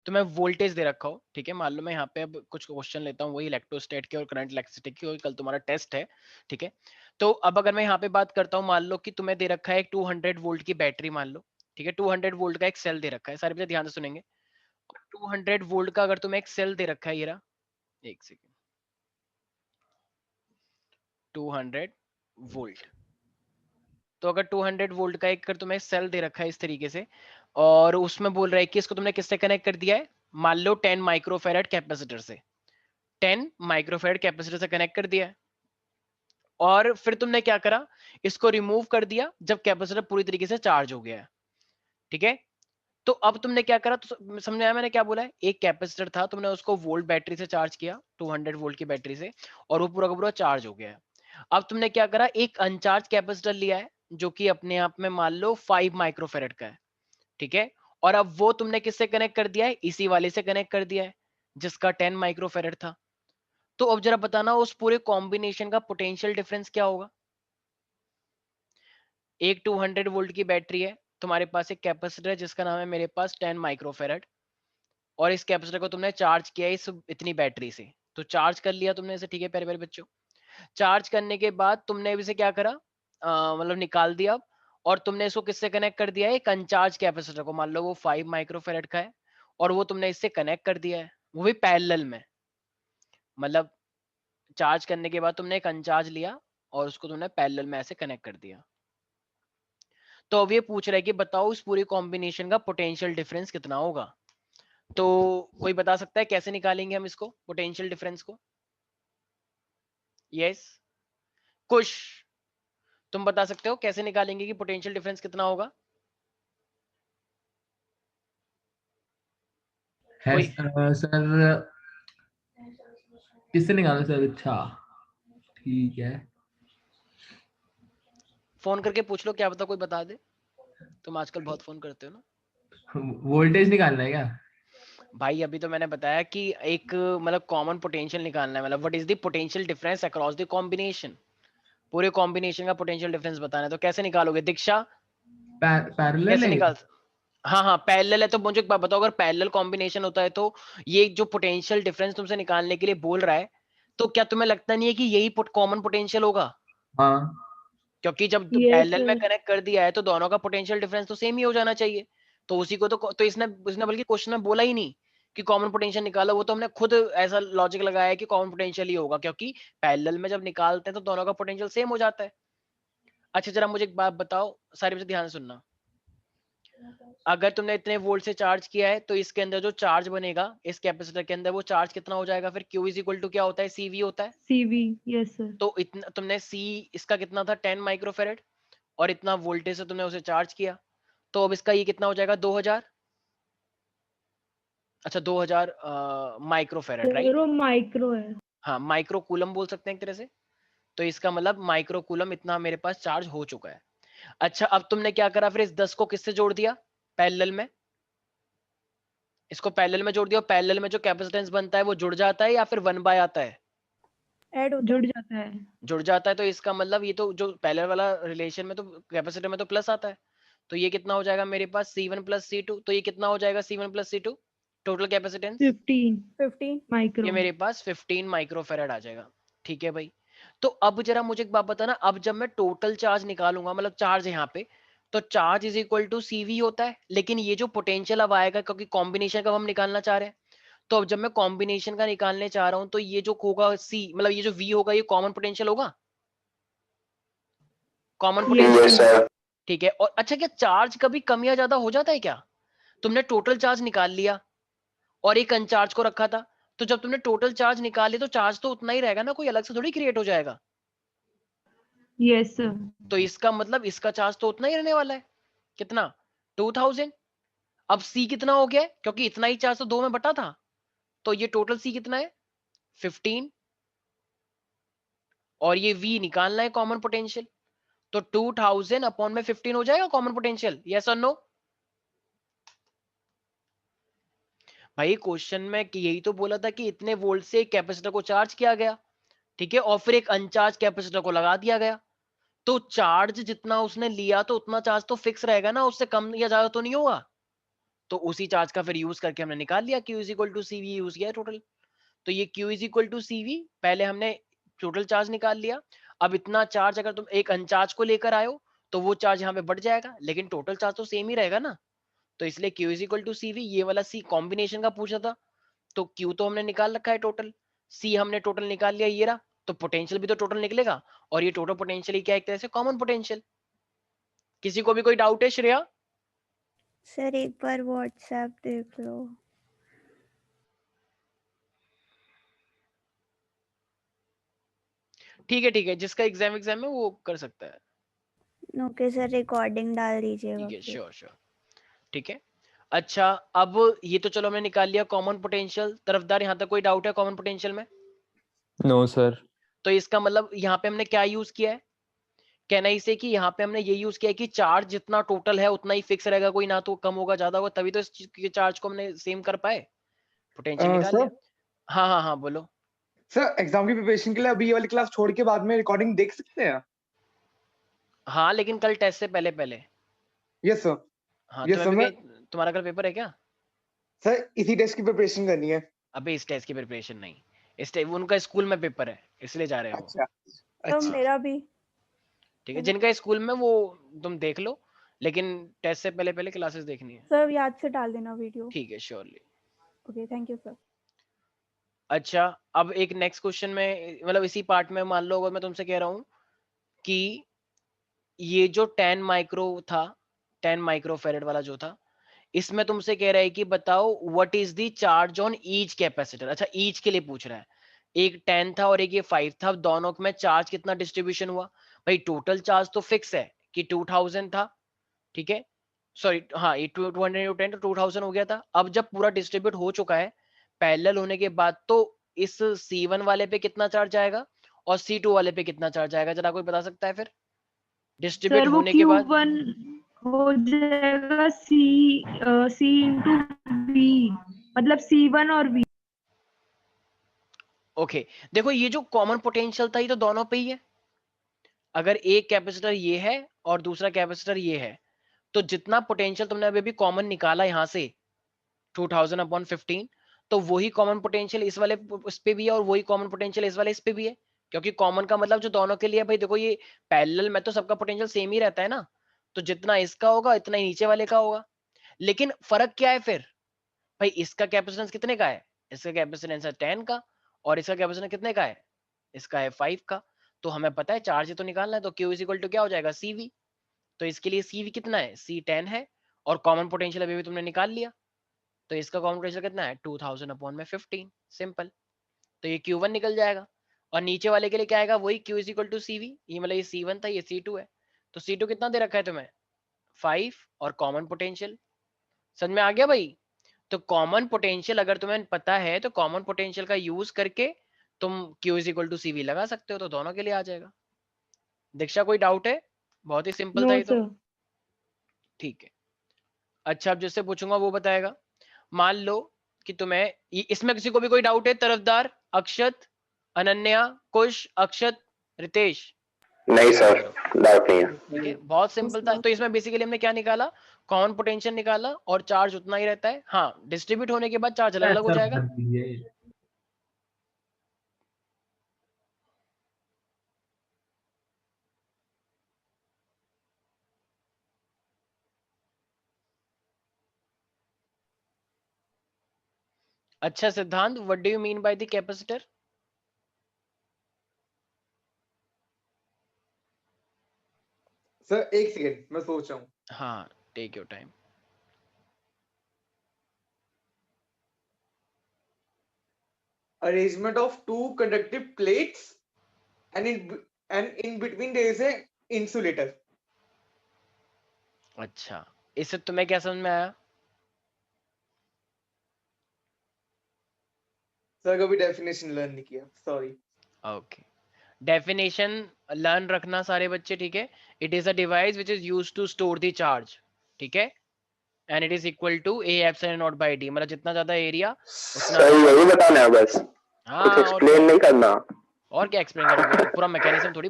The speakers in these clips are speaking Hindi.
तुम्हें वोल्टेज दे रखा हो, ठीक है, मान लो मैं यहाँ पे अब कुछ क्वेश्चन लेता हूँ वही इलेक्ट्रोस्टैट के और करंट इलेक्ट्रिसिटी की, और कल तुम्हारा टेस्ट है, ठीक है। तो अब अगर मैं यहाँ पे बात करता हूँ, मान लो कि तुम्हें दे रखा है एक 200 वोल्ट की बैटरी, मान लो, ठीक है, 200 वोल्ट का एक सेल दे रखा है, सारे बच्चे ध्यान से सुनेंगे। 200 वोल्ट का अगर तुम्हें एक सेल दे रखा है, ये रहा, एक सेकेंड, 200 वोल्ट, तो अगर 200 वोल्ट का एक अगर तुम्हें सेल दे रखा है इस तरीके से, और उसमें बोल रहा है कि इसको तुमने किससे कनेक्ट कर दिया है, मान लो 10 माइक्रोफेरेड कैपेसिटर से, 10 माइक्रोफेरेड कैपेसिटर से कनेक्ट कर दिया है, और फिर तुमने क्या करा, इसको रिमूव कर दिया जब कैपेसिटर पूरी तरीके से चार्ज हो गया है, ठीक है। तो अब तुमने क्या करा, तो समझ आया मैंने क्या बोला है, एक कैपेसिटर था, तुमने उसको वोल्ट बैटरी से चार्ज किया, 200 वोल्ट की बैटरी से, और वो पूरा का पूरा चार्ज हो गया है। अब तुमने क्या करा, एक अनचार्ज कैपेसिटर लिया है जो कि अपने आप में मान लो 5 माइक्रोफेरेड का है, ठीक है, और अब वो तुमने किससे कनेक्ट कर दिया है, इसी वाले से कनेक्ट कर दिया है जिसका 10 माइक्रोफेरेड था। तो अब जरा बताना उस पूरे कॉम्बिनेशन का पोटेंशियल डिफरेंस क्या होगा। एक 200 वोल्ट की बैटरी है, तुम्हारे पास एक कैपेसिटर है जिसका नाम है मेरे पास 10 माइक्रोफेरेड, और इस कैपेसिटर को तुमने चार्ज किया इस इतनी बैटरी से, तो चार्ज कर लिया तुमने इसे, ठीक है प्यारे प्यारे बच्चों। चार्ज करने के बाद तुमने इसे क्या करा, मतलब निकाल दिया अब, और तुमने इसको किससे कनेक्ट कर दिया है, एक अनचार्ज कैपेसिटर को, मान लो वो 5 माइक्रोफेरेड का है, और वो तुमने इससे कनेक्ट कर दिया है, वो भी पैरेलल में, मतलब चार्ज करने के बाद तुमने एक अनचार्ज लिया और उसको तुमने पैरेलल में ऐसे कनेक्ट कर दिया। तो अब ये पूछ रहा है कि बताओ इस पूरी कॉम्बिनेशन का पोटेंशियल डिफरेंस कितना होगा। तो कोई बता सकता है कैसे निकालेंगे हम इसको, पोटेंशियल डिफरेंस को। यस, कुछ तुम बता सकते हो कैसे निकालेंगे कि पोटेंशियल डिफरेंस कितना होगा। है कोई सर, किससे निकाला सर? अच्छा, ठीक है। फोन करके पूछ लो, क्या पता कोई बता दे, तुम आजकल बहुत फोन करते हो ना। वोल्टेज निकालना है क्या? भाई अभी तो मैंने बताया कि एक मतलब कॉमन पोटेंशियल निकालना है, मतलब what is the potential difference across the combination, पूरे कॉम्बिनेशन का पोटेंशियल डिफरेंस बताना है। तो कैसे निकालोगे दीक्षा, पैरेलल कैसे है निकाल, हाँ हाँ पैरेलल है, तो मुझे एक बात बताओ, अगर पैरेलल कॉम्बिनेशन होता है तो ये जो पोटेंशियल डिफरेंस तुमसे निकालने के लिए बोल रहा है, तो क्या तुम्हें लगता नहीं है कि यही कॉमन पोटेंशियल होगा, हाँ। क्योंकि जब यस पैरेलल में सर। कनेक्ट कर दिया है तो दोनों का पोटेंशियल डिफरेंस तो सेम ही हो जाना चाहिए। तो उसी को तो इसने इसने बल्कि क्वेश्चन में बोला ही नहीं कि कॉमन पोटेंशियल निकालो, वो तो हमने खुद ऐसा लॉजिक लगाया है कि कॉमन पोटेंशियल ही होगा, क्योंकि पैरेलल में जब निकालते हैं तो दोनों का पोटेंशियल सेम हो जाता है। अच्छा जरा मुझे एक बात बताओ, सारे बच्चे ध्यान से सुनना, अगर तुमने इतने वोल्ट से चार्ज किया है तो इसके अंदर जो चार्ज बनेगा इस कैपेसिटर के अंदर, वो चार्ज कितना हो जाएगा फिर, Q इज इक्वल टू क्या होता है, CV होता है। CV। Yes sir. तो इतना तुमने C इसका कितना था 10 माइक्रोफेरेड, और इतना वोल्टेज से तुमने उसे चार्ज किया, तो अब इसका ये कितना हो जाएगा 2000, अच्छा 2000 माइक्रोफेरेड, सर राइट। वो माइक्रो है। हाँ माइक्रो कूलम बोल सकते हैं एक तरह से। तो इसका मतलब माइक्रो कूलम इतना मेरे पास चार्ज हो चुका है। अच्छा अब तुमने क्या करा फिर, इस 10 को किससे जोड़ दिया, पैरेलल में, इसको पैरेलल में जोड़ दिया, पैरेलल में जो कैपेसिटेंस बनता है वो जुड़ जाता है या फिर 1 बाय आता है, ऐड होता जुड़ जाता है। जुड़ जाता है। तो इसका मतलब ये तो जो पैरेलल वाला रिलेशन में तो कैपेसिटर में तो प्लस आता है, तो ये कितना हो जाएगा मेरे पास C1 प्लस C2, तो ये कितना हो जाएगा C1 plus C2 total capacitance, 15 ये माइक्रो। मेरे पास 15 माइक्रोफेरेड आ जाएगा, ठीक है भाई। तो अब जरा मुझे एक बात बताना, अब जब मैं टोटल चार्ज निकालूंगा, मतलब चार्ज यहाँ पे, तो charge is equal to CV होता है, लेकिन ये जो पोटेंशियल अब आएगा क्योंकि कॉम्बिनेशन का हम निकालना चाह रहे हैं, तो अब जब मैं कॉम्बिनेशन का निकालने चाह रहा हूं तो ये जो होगा C, मतलब ये जो V होगा ये कॉमन पोटेंशियल होगा, कॉमन यस पोटेंशियल, सर। ठीक है। और अच्छा क्या चार्ज कभी कम या ज्यादा हो जाता है क्या, तुमने टोटल चार्ज निकाल लिया और एक अनचार्ज को रखा था, तो जब तुमने टोटल चार्ज निकाले तो चार्ज तो उतना ही रहेगा ना, कोई अलग से थोड़ी क्रिएट हो जाएगा। Yes sir. तो इसका मतलब इसका चार्ज तो उतना ही रहने वाला है, कितना 2000। अब C कितना हो गया है, क्योंकि इतना ही चार्ज तो दो में बटा था, तो ये टोटल C कितना है 15, और ये V निकालना है कॉमन पोटेंशियल, तो 2000 अपॉन में 15 हो जाएगा कॉमन पोटेंशियल, यस और नो। भाई क्वेश्चन में यही तो बोला था कि इतने वोल्ट से कैपेसिटर को चार्ज किया गया, ठीक है, और फिर एक अनचार्ज कैपेसिटर को लगा दिया गया, तो चार्ज जितना उसने लिया तो उतना चार्ज तो फिक्स रहेगा ना, उससे कम या ज्यादा तो नहीं होगा। तो उसी चार्ज का फिर यूज करके हमने निकाल लिया Q is equal to CV use किया टोटल। तो ये Q is equal to CV, पहले हमने टोटल चार्ज निकाल लिया। अब इतना चार्ज अगर तुम एक अनचार्ज को लेकर आए हो तो वो चार्ज यहाँ पे बढ़ जाएगा, लेकिन टोटल चार्ज तो सेम ही रहेगा ना। तो इसलिए Q is equal to CV, ये वाला C कॉम्बिनेशन का पूछा था, तो Q तो हमने निकाल रखा है टोटल, C हमने टोटल निकाल लिया, ये रहा। तो पोटेंशियल भी तो टोटल निकलेगा, और ये टोटल पोटेंशियल ही क्या है, एक तरह से कॉमन पोटेंशियल। किसी को भी कोई डाउट है श्रेया? सर एक बार व्हाट्सएप देख लो। ठीक है, जिसका एग्जाम है वो कर सकता है। ओके सर, रिकॉर्डिंग डाल दीजिएगा ठीक है, फिर। श्योर। ठीक है। अच्छा, अब ये तो चलो हमने निकाल लिया कॉमन पोटेंशियल। तरफदार यहाँ तक कोई डाउट है कॉमन पोटेंशियल में? No sir. तो इसका मतलब यहाँ पे हमने क्या यूज किया है, कहना इसे कि यहाँ पे हमने ये यूज किया है कि चार्ज जितना टोटल है उतना ही फिक्स रहेगा, कोई ना तो कम होगा ज्यादा होगा, तभी तो इस चीज के चार्ज को हमने सेम कर पाए, पोटेंशियल निकाल लिया। हाँ बोलो। सर एग्जाम की प्रिपरेशन के लिए अभी ये वाली क्लास छोड़ के बाद में रिकॉर्डिंग देख सकते हैं? हाँ, लेकिन कल टेस्ट से पहले। Yes sir. हाँ, यस सर। तुम्हारा कल पेपर है क्या? सर इसी टेस्ट की प्रिपरेशन करनी है। अबे इस टेस्ट की प्रिपरेशन नहीं, उनका स्कूल में पेपर है इसलिए जा रहे हो। अच्छा तो अच्छा मेरा भी ठीक है, जिनका स्कूल में वो तुम देख लो, लेकिन टेस्ट से पहले क्लासेस देखनी है। सर याद से डाल देना वीडियो। ठीक है, surely. Okay, thank you sir. अच्छा, अब एक नेक्स्ट क्वेश्चन में, मतलब इसी पार्ट में मान लो अगर मैं तुमसे कह रहा हूं कि ये जो 10 माइक्रो था, 10 माइक्रोफेरेड वाला जो था, इसमें तुमसे कह रहा है कि बताओ what is the charge on each capacitor. अच्छा, ईच के लिए पूछ रहा है, एक 10 था और एक ये 5 था, दोनों में चार्ज कितना डिस्ट्रीब्यूशन हुआ। भाई टोटल चार्ज तो फिक्स है कि 2000 था, ठीक है, सॉरी हाँ, ये 210 तो 2000 हो गया था। अब जब पूरा डिस्ट्रीब्यूट हो चुका है पैरेलल होने के बाद, तो इस C1 वाले पे कितना चार्ज आएगा और C2 वाले पे कितना चार्ज आएगा, जरा कोई बता सकता है फिर डिस्ट्रीब्यूट सर वो होने के बाद? Q1 हो जाएगा C into V, मतलब C1 और V। ओके, देखो ये जो कॉमन पोटेंशियल था ये तो दोनों पे ही है। अगर एक कैपेसिटर ये है और दूसरा कैपेसिटर ये है, तो जितना पोटेंशियल तुमने अभी कॉमन निकाला यहाँ से 2000/15, तो वही कॉमन पोटेंशियल इस वाले इस पे भी है और वही कॉमन पोटेंशियल इस वाले इस पे भी है, क्योंकि कॉमन का मतलब जो दोनों के लिए है। भाई देखो ये पैरेलल में तो सबका पोटेंशियल सेम ही रहता है ना, तो जितना इसका होगा इतना ही नीचे वाले का होगा। लेकिन फर्क क्या है फिर, भाई इसका कैपेसिटेंस कितने का है, इसका कैपेसिटेंस है 10 का, और इसका कैपेसिटेंस कितने का है, इसका है 5 का। तो हमें पता है चार्ज तो निकालना है, तो Q इज इक्वल टू क्या हो जाएगा, CV। तो इसके लिए CV कितना है, C10 है, और कॉमन पोटेंशियल अभी भी तुमने निकाल लिया, तो इसका कॉमन पोटेंशियल कितना है 2000/15, सिंपल। तो ये Q1 निकल जाएगा, और नीचे वाले के लिए क्या आएगा, वही Q is equal to CV। ये मतलब ये C1 था, ये C2 है, तो C2 कितना दे रखा है तुम्हें 5, और कॉमन पोटेंशियल समझ में आ गया भाई। तो कॉमन पोटेंशियल अगर तुम्हें पता है तो कॉमन पोटेंशियल का यूज करके तुम Q is equal to CV लगा सकते हो, तो दोनों के लिए आ जाएगा। दीक्षा कोई डाउट है? बहुत ही सिंपल था नो ये तो। सर। ठीक है। अच्छा, अब जिससे पूछूंगा वो बताएगा। मान लो कि तुम्हें इसमें किसी को भी कोई डाउट है, तरफदार, अक्षत, अनन्या, कुश, अक्षत, रितेश? नहीं सर, डाउट नहीं है। ठीक है, बहुत सिंपल था। तो इसमें बेसिकली हमने क्या निकाला, कॉमन पोटेंशियल निकाला, और चार्ज उतना ही रहता है। हाँ, डिस्ट्रीब्यूट होने के बाद चार्ज अलग अलग हो सर जाएगा। भर दीजिए। अच्छा सिद्धांत, what do you mean by the capacitor? Sir एक सेकंड मैं सोच रहा हूँ। हाँ, take your time. Arrangement of two conductive plates and in between there is a insulator. अच्छा, इससे तुम्हें क्या समझ में आया? सर कभी डेफिनेशन लर्न नहीं किया, सॉरी। ओके, डेफिनेशन लर्न रखना सारे बच्चे, ठीक है। It is a device which is used to store the charge, ठीक है, and it is equal to A epsilon naught by D, मतलब जितना ज्यादा एरिया उतना सही यही बताना है बस, कुछ हाँ, और एक्सप्लेन नहीं करना। क्या एक्सप्लेन करोगे, पूरा मैकेनिज्म थोड़ी।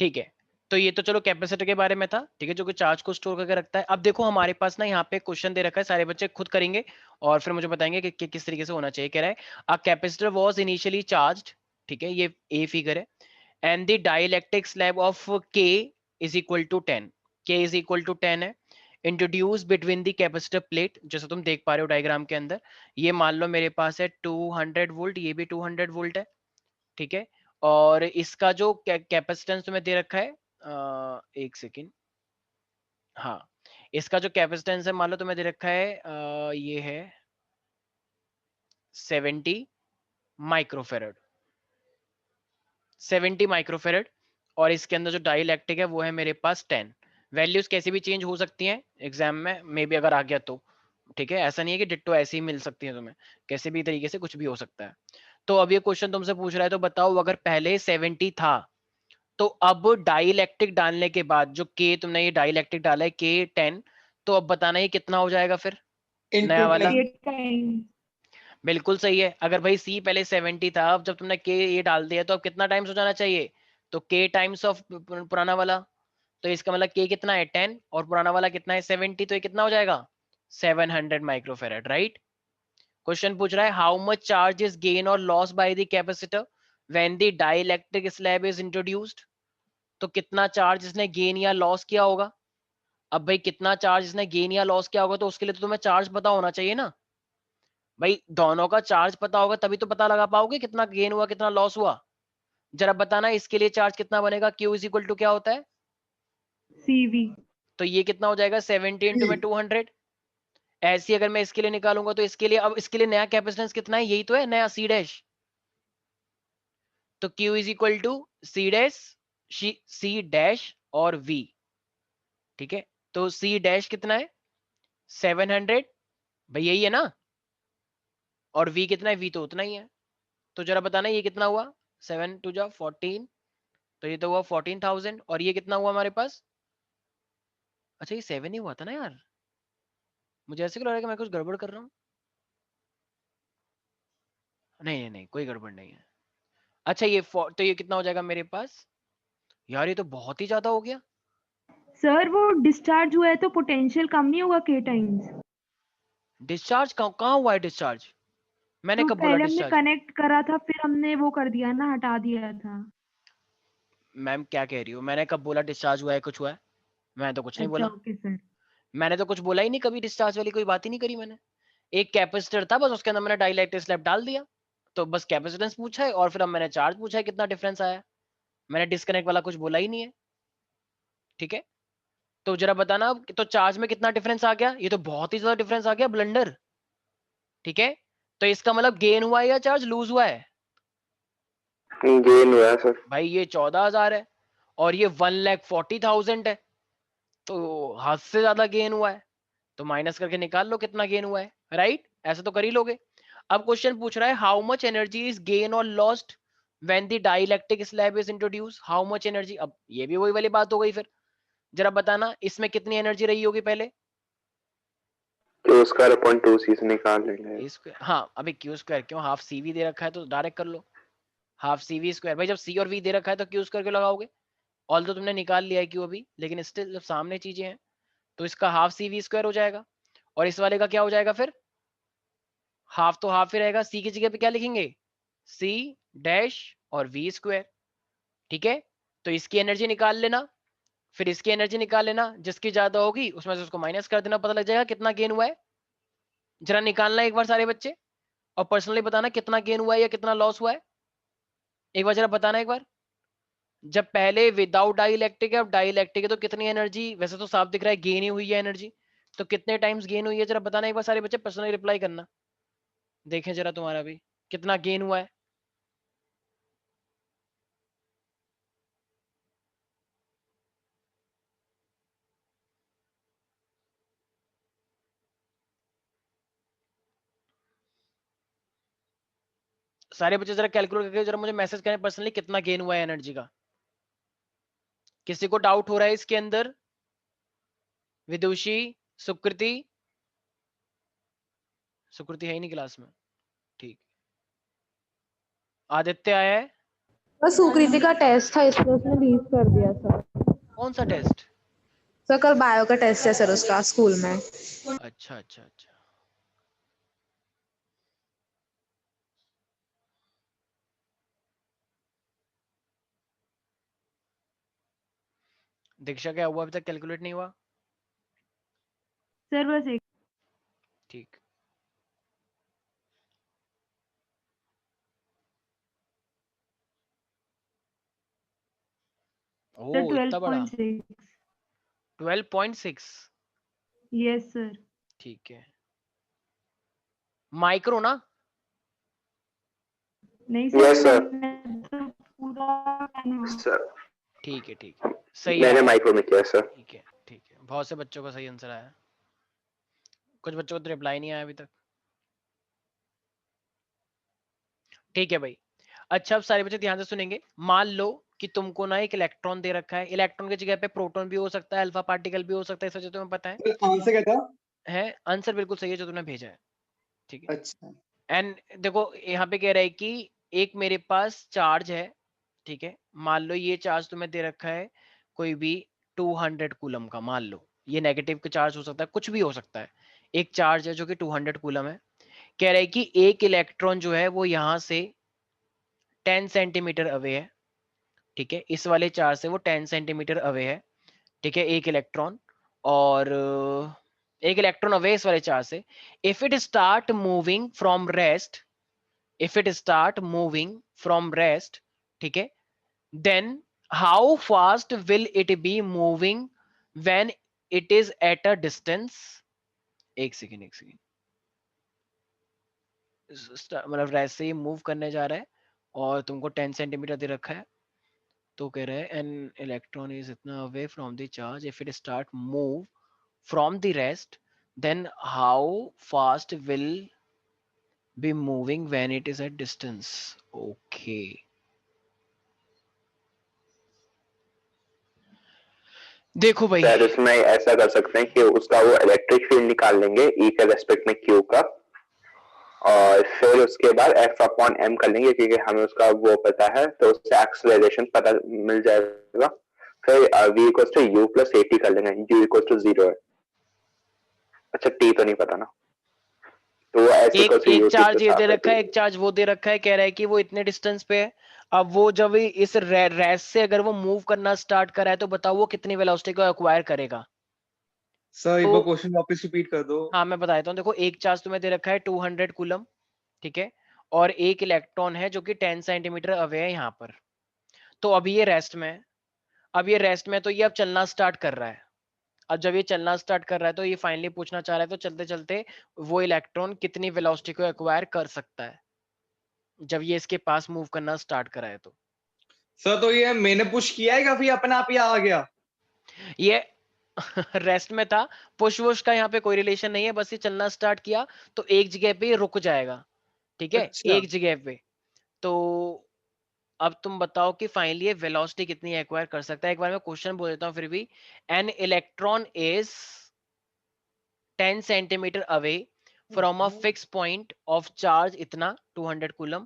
ठीक है, तो ये तो चलो कैपेसिटर के बारे में था, ठीक है, जो कि चार्ज को स्टोर करके रखता है। अब देखो हमारे पास ना यहाँ पे क्वेश्चन दे रखा है, सारे बच्चे खुद करेंगे और फिर मुझे बताएंगे कि किस तरीके से होना चाहिए। कह रहा है a capacitor was initially charged, ठीक है, ये ए फिगर है, and the dielectric slab of के इज इक्वल टू 10, के इज इक्वल टू 10 है, introduce between the capacitor plate, जैसे तुम देख पा रहे हो डायग्राम के अंदर। ये मान लो मेरे पास है 200 वोल्ट, ये भी 200 वोल्ट है, ठीक है, और इसका जो कैपेसिटेंस तुम्हें दे रखा है, एक सेकेंड, हाँ, इसका जो कैपेसिटेंस है मान लो तुम्हें दे रखा है, ये है 70 माइक्रोफेरेड, 70 माइक्रोफेरेड, और इसके अंदर जो डाइलेक्ट्रिक है वो है मेरे पास 10। वैल्यूज कैसे भी चेंज हो सकती हैं एग्जाम में, मे बी अगर आ गया तो, ठीक है, ऐसा नहीं है कि डिट्टो ऐसे ही मिल सकती है तुम्हें, कैसे भी तरीके से कुछ भी हो सकता है। तो अब ये क्वेश्चन तुमसे पूछ रहा है, तो बताओ अगर पहले 70 था तो अब डाइलेक्ट्रिक डालने के बाद जो के तुमने ये डाइलेक्ट्रिक डाला है के 10, तो अब बताना ये कितना हो जाएगा फिर नया Into वाला। 10. 8 टाइम्स। बिल्कुल सही है, अगर भाई सी पहले 70 था, अब जब तुमने के ये डाल दिया तो अब कितना टाइम्स हो जाना चाहिए, तो के टाइम्स ऑफ पुराना वाला, तो इसका मतलब के कितना है 10 और पुराना वाला कितना है 70, तो ये कितना हो जाएगा 700 माइक्रोफेरेड, राइट। क्वेश्चन पूछ रहा है how much charge is gain और loss by the capacitor when the dielectric slab is introduced, तो कितना चार्ज इसने गेन या लॉस किया होगा। अब भाई कितना चार्ज इसने गेन या लॉस किया होगा, तो उसके लिए तो तुम्हें चार्ज पता होना चाहिए ना भाई, दोनों का चार्ज पता होगा तभी तो पता लगा पाओगे कितना गेन हुआ कितना लॉस हुआ। जरा बताना इसके लिए चार्ज कितना बनेगा, Q इज इक्वल टू क्या होता है, CV। तो ये कितना हो जाएगा 70 इंटू में 200। ऐसी अगर मैं इसके लिए निकालूंगा तो इसके लिए, अब इसके लिए नया कैपेसिटेंस कितना है, यही तो है नया C डैश, तो Q is equal to C dash, C dash और V, ठीक है, तो C डैश कितना है 700, भाई यही है ना, और V कितना है, V तो उतना ही है। तो जरा बताना ये कितना हुआ, 7 टू जा 14, तो ये तो हुआ 14,000, और ये कितना हुआ हमारे पास, अच्छा ये 7 ही हुआ था ना यार, मुझे ऐसे क्यों लग रहा है कि मैं कुछ गड़बड़ कर रहा हूँ। नहीं नहीं नहीं, कोई गड़बड़ नहीं है। अच्छा ये तो ये कितना हो जाएगा मेरे पास, यार ये तो बहुत ही ज्यादा हो गया। सर वो डिस्चार्ज हुआ है तो पोटेंशियल कम नहीं होगा K टाइम्स। डिस्चार्ज कहाँ हुआ है डिस्चार्ज, मैंने तो कब बोला पहले हमने डिस्चार्ज। कनेक्ट करा था, फिर हमने वो कर दिया ना, हटा दिया था। मैम क्या कह रही हो, मैंने कब बोला डिस्चार्ज हुआ है कुछ हुआ है, मैंने तो कुछ नहीं अच्छा बोला, ओके सर। मैंने तो कुछ बोला ही नहीं, कभी डिस्चार्ज वाली कोई बात ही नहीं करी मैंने। एक कैपेसिटर था बस, उसके अंदर मैंने डाइलेक्ट्रिक स्लैब डाल दिया, तो बस कैपेसिटेंस पूछा है और फिर अब मैंने चार्ज पूछा है कितना डिफरेंस आया, मैंने डिस्कनेक्ट वाला कुछ बोला ही नहीं है, ठीक है। तो जरा बताना अब, तो चार्ज में कितना डिफरेंस आ गया, ये तो बहुत ही ज्यादा डिफरेंस आ गया, ब्लंडर, ठीक है। तो इसका मतलब गेन हुआ है या चार्ज लूज हुआ है, गेन हुआ है सर। भाई ये 14,000 है और ये 1,40,000 है, तो हद से ज्यादा गेन हुआ है, तो माइनस करके निकाल लो कितना गेन हुआ है, राइट, ऐसा तो कर ही लोगे। अब क्वेश्चन पूछ रहा है how much energy is gain और lost when the dielectric slab is introduce, how much energy, अब ये भी वही वाली बात हो गई फिर, जरा बताना इसमें कितनी एनर्जी रही होगी पहले, Q square upon 2C से निकाल लेंगे। ए स्क्वायर, हाँ अभी क्यू स्क्वायर क्यों, हाफ CV दे रखा है तो डायरेक्ट कर लो, हाफ CV स्क्वायर, भाई जब C और V दे रखा है तो क्यू स्क्वायर क्यों लगाओगे, ऑल तो तुमने निकाल लिया है क्यू अभी, लेकिन स्टिल जब सामने चीजें हैं तो इसका हाफ CV स्क्वायर हो जाएगा, और इस वाले का क्या हो जाएगा फिर, हाफ तो हाफ ही रहेगा, C की जगह पे क्या लिखेंगे C डैश और V स्क्वायर, ठीक है। तो इसकी एनर्जी निकाल लेना, फिर इसकी एनर्जी निकाल लेना, जिसकी ज्यादा होगी उसमें से उसको माइनस कर देना, पता लग जाएगा कितना गेन हुआ है। जरा निकालना एक बार सारे बच्चे, और पर्सनली बताना कितना गेन हुआ है या कितना लॉस हुआ है, एक बार जरा बताना एक बार। जब पहले विदाउट डाइलेक्ट्रिक है, अब डाइलेक्ट्रिक है, तो कितनी एनर्जी, वैसे तो साफ दिख रहा है गेन ही हुई है एनर्जी, तो कितने टाइम्स गेन हुई है, जरा बताना एक बार सारे बच्चे, पर्सनली रिप्लाई करना, देखें जरा तुम्हारा भी कितना गेन हुआ है। सारे बच्चे जरा कैलकुलेट करके जरा मुझे मैसेज करें पर्सनली कितना गेन हुआ है एनर्जी का। किसी को डाउट हो रहा है इसके अंदर, विदुषी, सुकृति, सुकृति है ही नहीं क्लास में, ठीक, आदित्य आया है, बस सुकृति का टेस्ट था इसलिए उसने लीव कर दिया सर। कौन सा टेस्ट? सर कल बायो का टेस्ट है सर उसका स्कूल में। अच्छा अच्छा अच्छा। दीक्षा क्या हुआ अभी तक कैलकुलेट नहीं हुआ? सर बस एक ठीक। सर ओ इतना बड़ा 12.6। 12.6। Yes sir. ठीक है। माइक्रो ना? नहीं सर Yes, sir. मैंने तो पूरा सर ठीक है ठीक है, सही मैंने आया। माइक्रो में किया सर। ठीक है ठीक है, बहुत से बच्चों का सही आंसर आया, कुछ बच्चों को तो रिप्लाई नहीं आया अभी तक। ठीक है भाई। अच्छा अब सारे बच्चे ध्यान से सुनेंगे। मान लो कि तुमको ना एक इलेक्ट्रॉन दे रखा है, इलेक्ट्रॉन की जगह पे प्रोटॉन भी हो सकता है, अल्फा पार्टिकल भी हो सकता है, इस वजह तुम्हें पता है। आंसर क्या था? है आंसर बिल्कुल सही है जो तुमने भेजा है। ठीक है। अच्छा एंड देखो यहाँ पे कह रहा है कि एक मेरे पास चार्ज है, ठीक है। मान लो ये चार्ज तुम्हें दे रखा है कोई भी 200 कूलम का, मान लो ये नेगेटिव का चार्ज हो सकता है, कुछ भी हो सकता है। एक चार्ज है जो कि 200 कूलम है। कह रहा है कि एक इलेक्ट्रॉन जो है वो यहाँ से 10 सेंटीमीटर अवे है, ठीक है। इस वाले चार्ज से वो 10 सेंटीमीटर अवे है, ठीक है, एक इलेक्ट्रॉन। और एक इलेक्ट्रॉन अवे इस वाले चार्ज से। If it start moving from rest, if it start moving from rest, ठीक है, then how fast will it be moving when it is at a distance? एक सेकेंड मतलब रेस्ट से ही मूव करने जा रहा है और तुमको 10 सेंटीमीटर दे रखा है, तो कह रहा है एन इलेक्ट्रॉन इज इतना away from the charge, if it start move from the rest then how fast will be moving when it is at distance? Okay. देखो भाई, सर इसमें ऐसा कर सकते हैं कि उसका वो इलेक्ट्रिक फील्ड निकाल लेंगे ई के रेस्पेक्ट में क्यू का, और फिर उसके बाद एफ अपॉन एम कर लेंगे क्योंकि हमें उसका वो पता है, तो उससे एक्सेलरेशन पता मिल जाएगा। फिर v equals to u plus at कर लेंगे, u इक्वल्स टू 0 है। अच्छा t तो नहीं पता ना, तो वो s एक इक्वल्स टू एक u t चार्ज प्लस ये दे हाफ रखा है, एक चार्ज वो दे रखा है, कह रहा है कि वो इतने डिस्टेंस पे है। अब वो जब इस रेस से अगर वो मूव करना स्टार्ट करा है तो बताओ वो कितनी वेलोसिटी को एक्वायर करेगा। सर एक तो बार क्वेश्चन वापस रिपीट कर दो। हाँ मैं बता देता हूँ, देखो एक चार्ज तुम्हें दे रखा है 200 कूलम, ठीक है, और एक इलेक्ट्रॉन है जो कि 10 सेंटीमीटर अवे है यहाँ पर। तो अभी ये रेस्ट में है, अब ये रेस्ट में, तो ये अब चलना स्टार्ट कर रहा है। अब जब ये चलना स्टार्ट कर रहा है तो ये फाइनली पूछना चाह रहा है तो चलते चलते वो इलेक्ट्रॉन कितनी वेलोसिटी को एक्वायर कर सकता है जब ये इसके पास मूव करना स्टार्ट करा है। तो सर तो ये मैंने पुश किया है या फिर अपने आप ही आ गया? ये रेस्ट में था, पुश वुश का यहाँ पे कोई रिलेशन नहीं है, बस ये चलना स्टार्ट किया तो एक जगह पे ये रुक जाएगा, ठीक है, अच्छा एक जगह पे। तो अब तुम बताओ कि फाइनली ये वेलोसिटी कितनी एक्वायर कर सकता है। एक बार मैं क्वेश्चन बोल देता हूँ फिर भी। An electron is 10 centimetre away from a fixed point of charge itna 200 coulomb.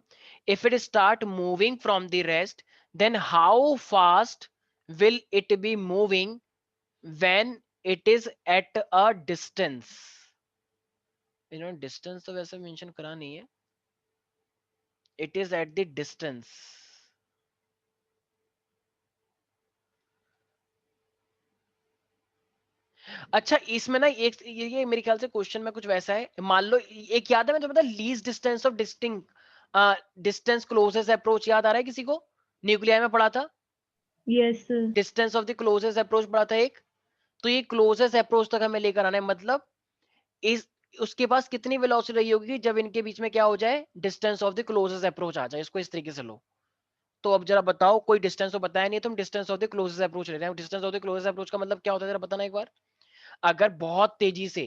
If it start moving from the rest, then how fast will it be moving when it is at a distance? इन्होंने distance तो वैसे मेंशन करा नहीं है, it is at the distance. अच्छा इसमें ना ये मेरे ख्याल से क्वेश्चन में कुछ वैसा है, मान लो एक याद है मैं तो पता least distance of distance closest approach याद आ रहा है किसी को? न्यूक्लियर में पढ़ा था, yes sir. Distance of the closest approach पढ़ा था एक। तो ये क्लोजेस्ट अप्रोच तक हमें लेकर आना है, मतलब इस उसके पास कितनी वेलोसिटी रही होगी जब इनके बीच में क्या हो जाए, distance of the closest approach आ जाए। इसको इस तरीके से लो। तो अब जरा बताओ, कोई डिस्टेंस तो बताया नहीं, तुम distance of the closest approach ले रहे हो। Distance of the closest approach का मतलब क्या होता है जरा बताना एक बार। अगर बहुत तेजी से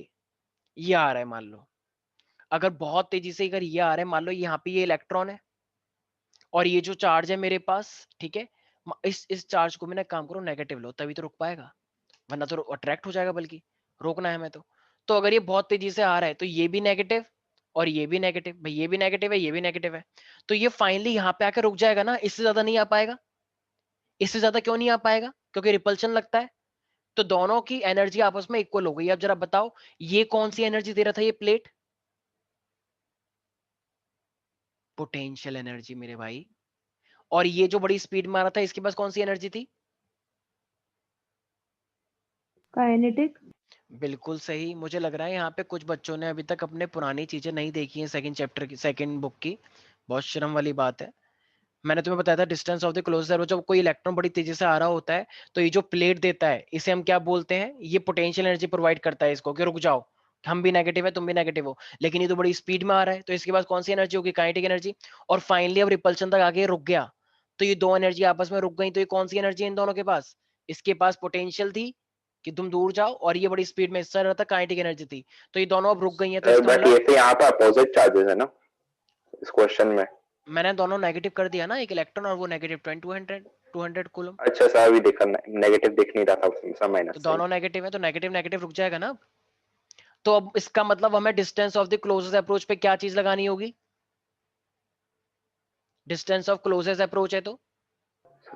ये आ रहा है, मान लो अगर बहुत तेजी से अगर ये आ रहा है, मान लो यहाँ पे ये इलेक्ट्रॉन है और ये जो चार्ज है मेरे पास, ठीक है, इस चार्ज को मैंने काम करो नेगेटिव लो, तभी तो रुक पाएगा, वरना तो अट्रैक्ट हो जाएगा, बल्कि रोकना है हमें। तो अगर ये बहुत तेजी से आ रहा है तो ये भी नेगेटिव और ये भी नेगेटिव, भाई ये भी नेगेटिव है, ये भी नेगेटिव है, तो ये फाइनली यहाँ पे आकर रुक जाएगा ना, इससे ज्यादा नहीं आ पाएगा। इससे ज्यादा क्यों नहीं आ पाएगा? क्योंकि रिपल्शन लगता है, तो दोनों की एनर्जी आपस में इक्वल हो गई। अब जरा बताओ ये कौन सी एनर्जी दे रहा था ये प्लेट? पोटेंशियल एनर्जी मेरे भाई। और ये जो बड़ी स्पीड में आ रहा था इसके पास कौन सी एनर्जी थी? काइनेटिक। बिल्कुल सही। मुझे लग रहा है यहाँ पे कुछ बच्चों ने अभी तक अपने पुरानी चीजें नहीं देखी हैं, सेकंड चैप्टर की, सेकंड बुक की। बहुत शर्म वाली बात है। मैंने तुम्हें बताया था डिस्टेंस ऑफ द क्लोजेस्ट, जब कोई इलेक्ट्रॉन बड़ी तेजी से आ रहा होता है तो ये जो प्लेट देता है इसे हम क्या बोलते हैं? ये पोटेंशियल एनर्जी प्रोवाइड करता है इसको कि रुक जाओ, हम भी नेगेटिव है तुम भी नेगेटिव हो, लेकिन ये तो बड़ी स्पीड में आ रहा है, तो इसके पास कौन सी एनर्जी होगी? Kinetic energy. और फाइनली अब रिपल्शन तक आके रुक गया, तो ये दो एनर्जी आपस में रुक गई, तो ये कौन सी एनर्जी है इन दोनों के पास? इसके पास पोटेंशियल थी कि तुम दूर जाओ, और ये बड़ी स्पीड में इससे रहा था, काइनेटिक एनर्जी थी। तो ये दोनों अब रुक गई हैं, तो इसका बट ये मतलब तो यहाँ पे अपोजिट चार्जेस है ना इस क्वेश्चन में। मैंने दोनों नेगेटिव कर दिया ना, एक इलेक्ट्रॉन और वो नेगेटिव 200 कूलम। अच्छा सर अभी देखा नेगेटिव दिख नहीं रहा था सब तो माइनस। दोनों नेगेटिव है, तो नेगेटिव नेगेटिव रुक जाएगा ना। तो अब इसका मतलब हमें distance of the closest approach पे क्या चीज लगानी होगी? डिस्टेंस ऑफ क्लोजेस्ट अप्रोच है तो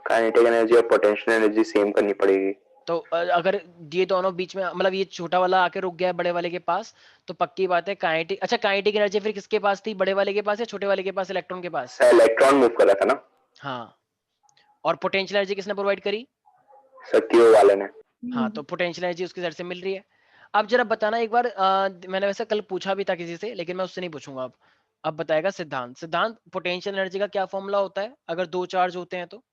काइनेटिक एनर्जी और पोटेंशियल एनर्जी सेम करनी पड़ेगी। तो अगर ये दोनों बीच में, मतलब ये छोटा वाला आके रुक गया है बड़े वाले के पास, तो पक्की बात है काइनेटिक। अच्छा काइनेटिक एनर्जी फिर किसके पास थी? बड़े वाले के पास या छोटे वाले के पास? इलेक्ट्रॉन के पास। सर इलेक्ट्रॉन मूव कर रहा था ना। हाँ, और पोटेंशियल एनर्जी किसने प्रोवाइड करी? सर क्यू वाले ने। हाँ, तो पोटेंशियल एनर्जी उसकी साइड से मिल रही है। अब जरा बताना एक बार, मैंने वैसे कल पूछा भी था किसी से, लेकिन मैं उससे नहीं पूछूंगा अब बताएगा सिद्धांत। सिद्धांत, पोटेंशियल एनर्जी का क्या फॉर्मूला होता है अगर दो चार्ज होते हैं तो?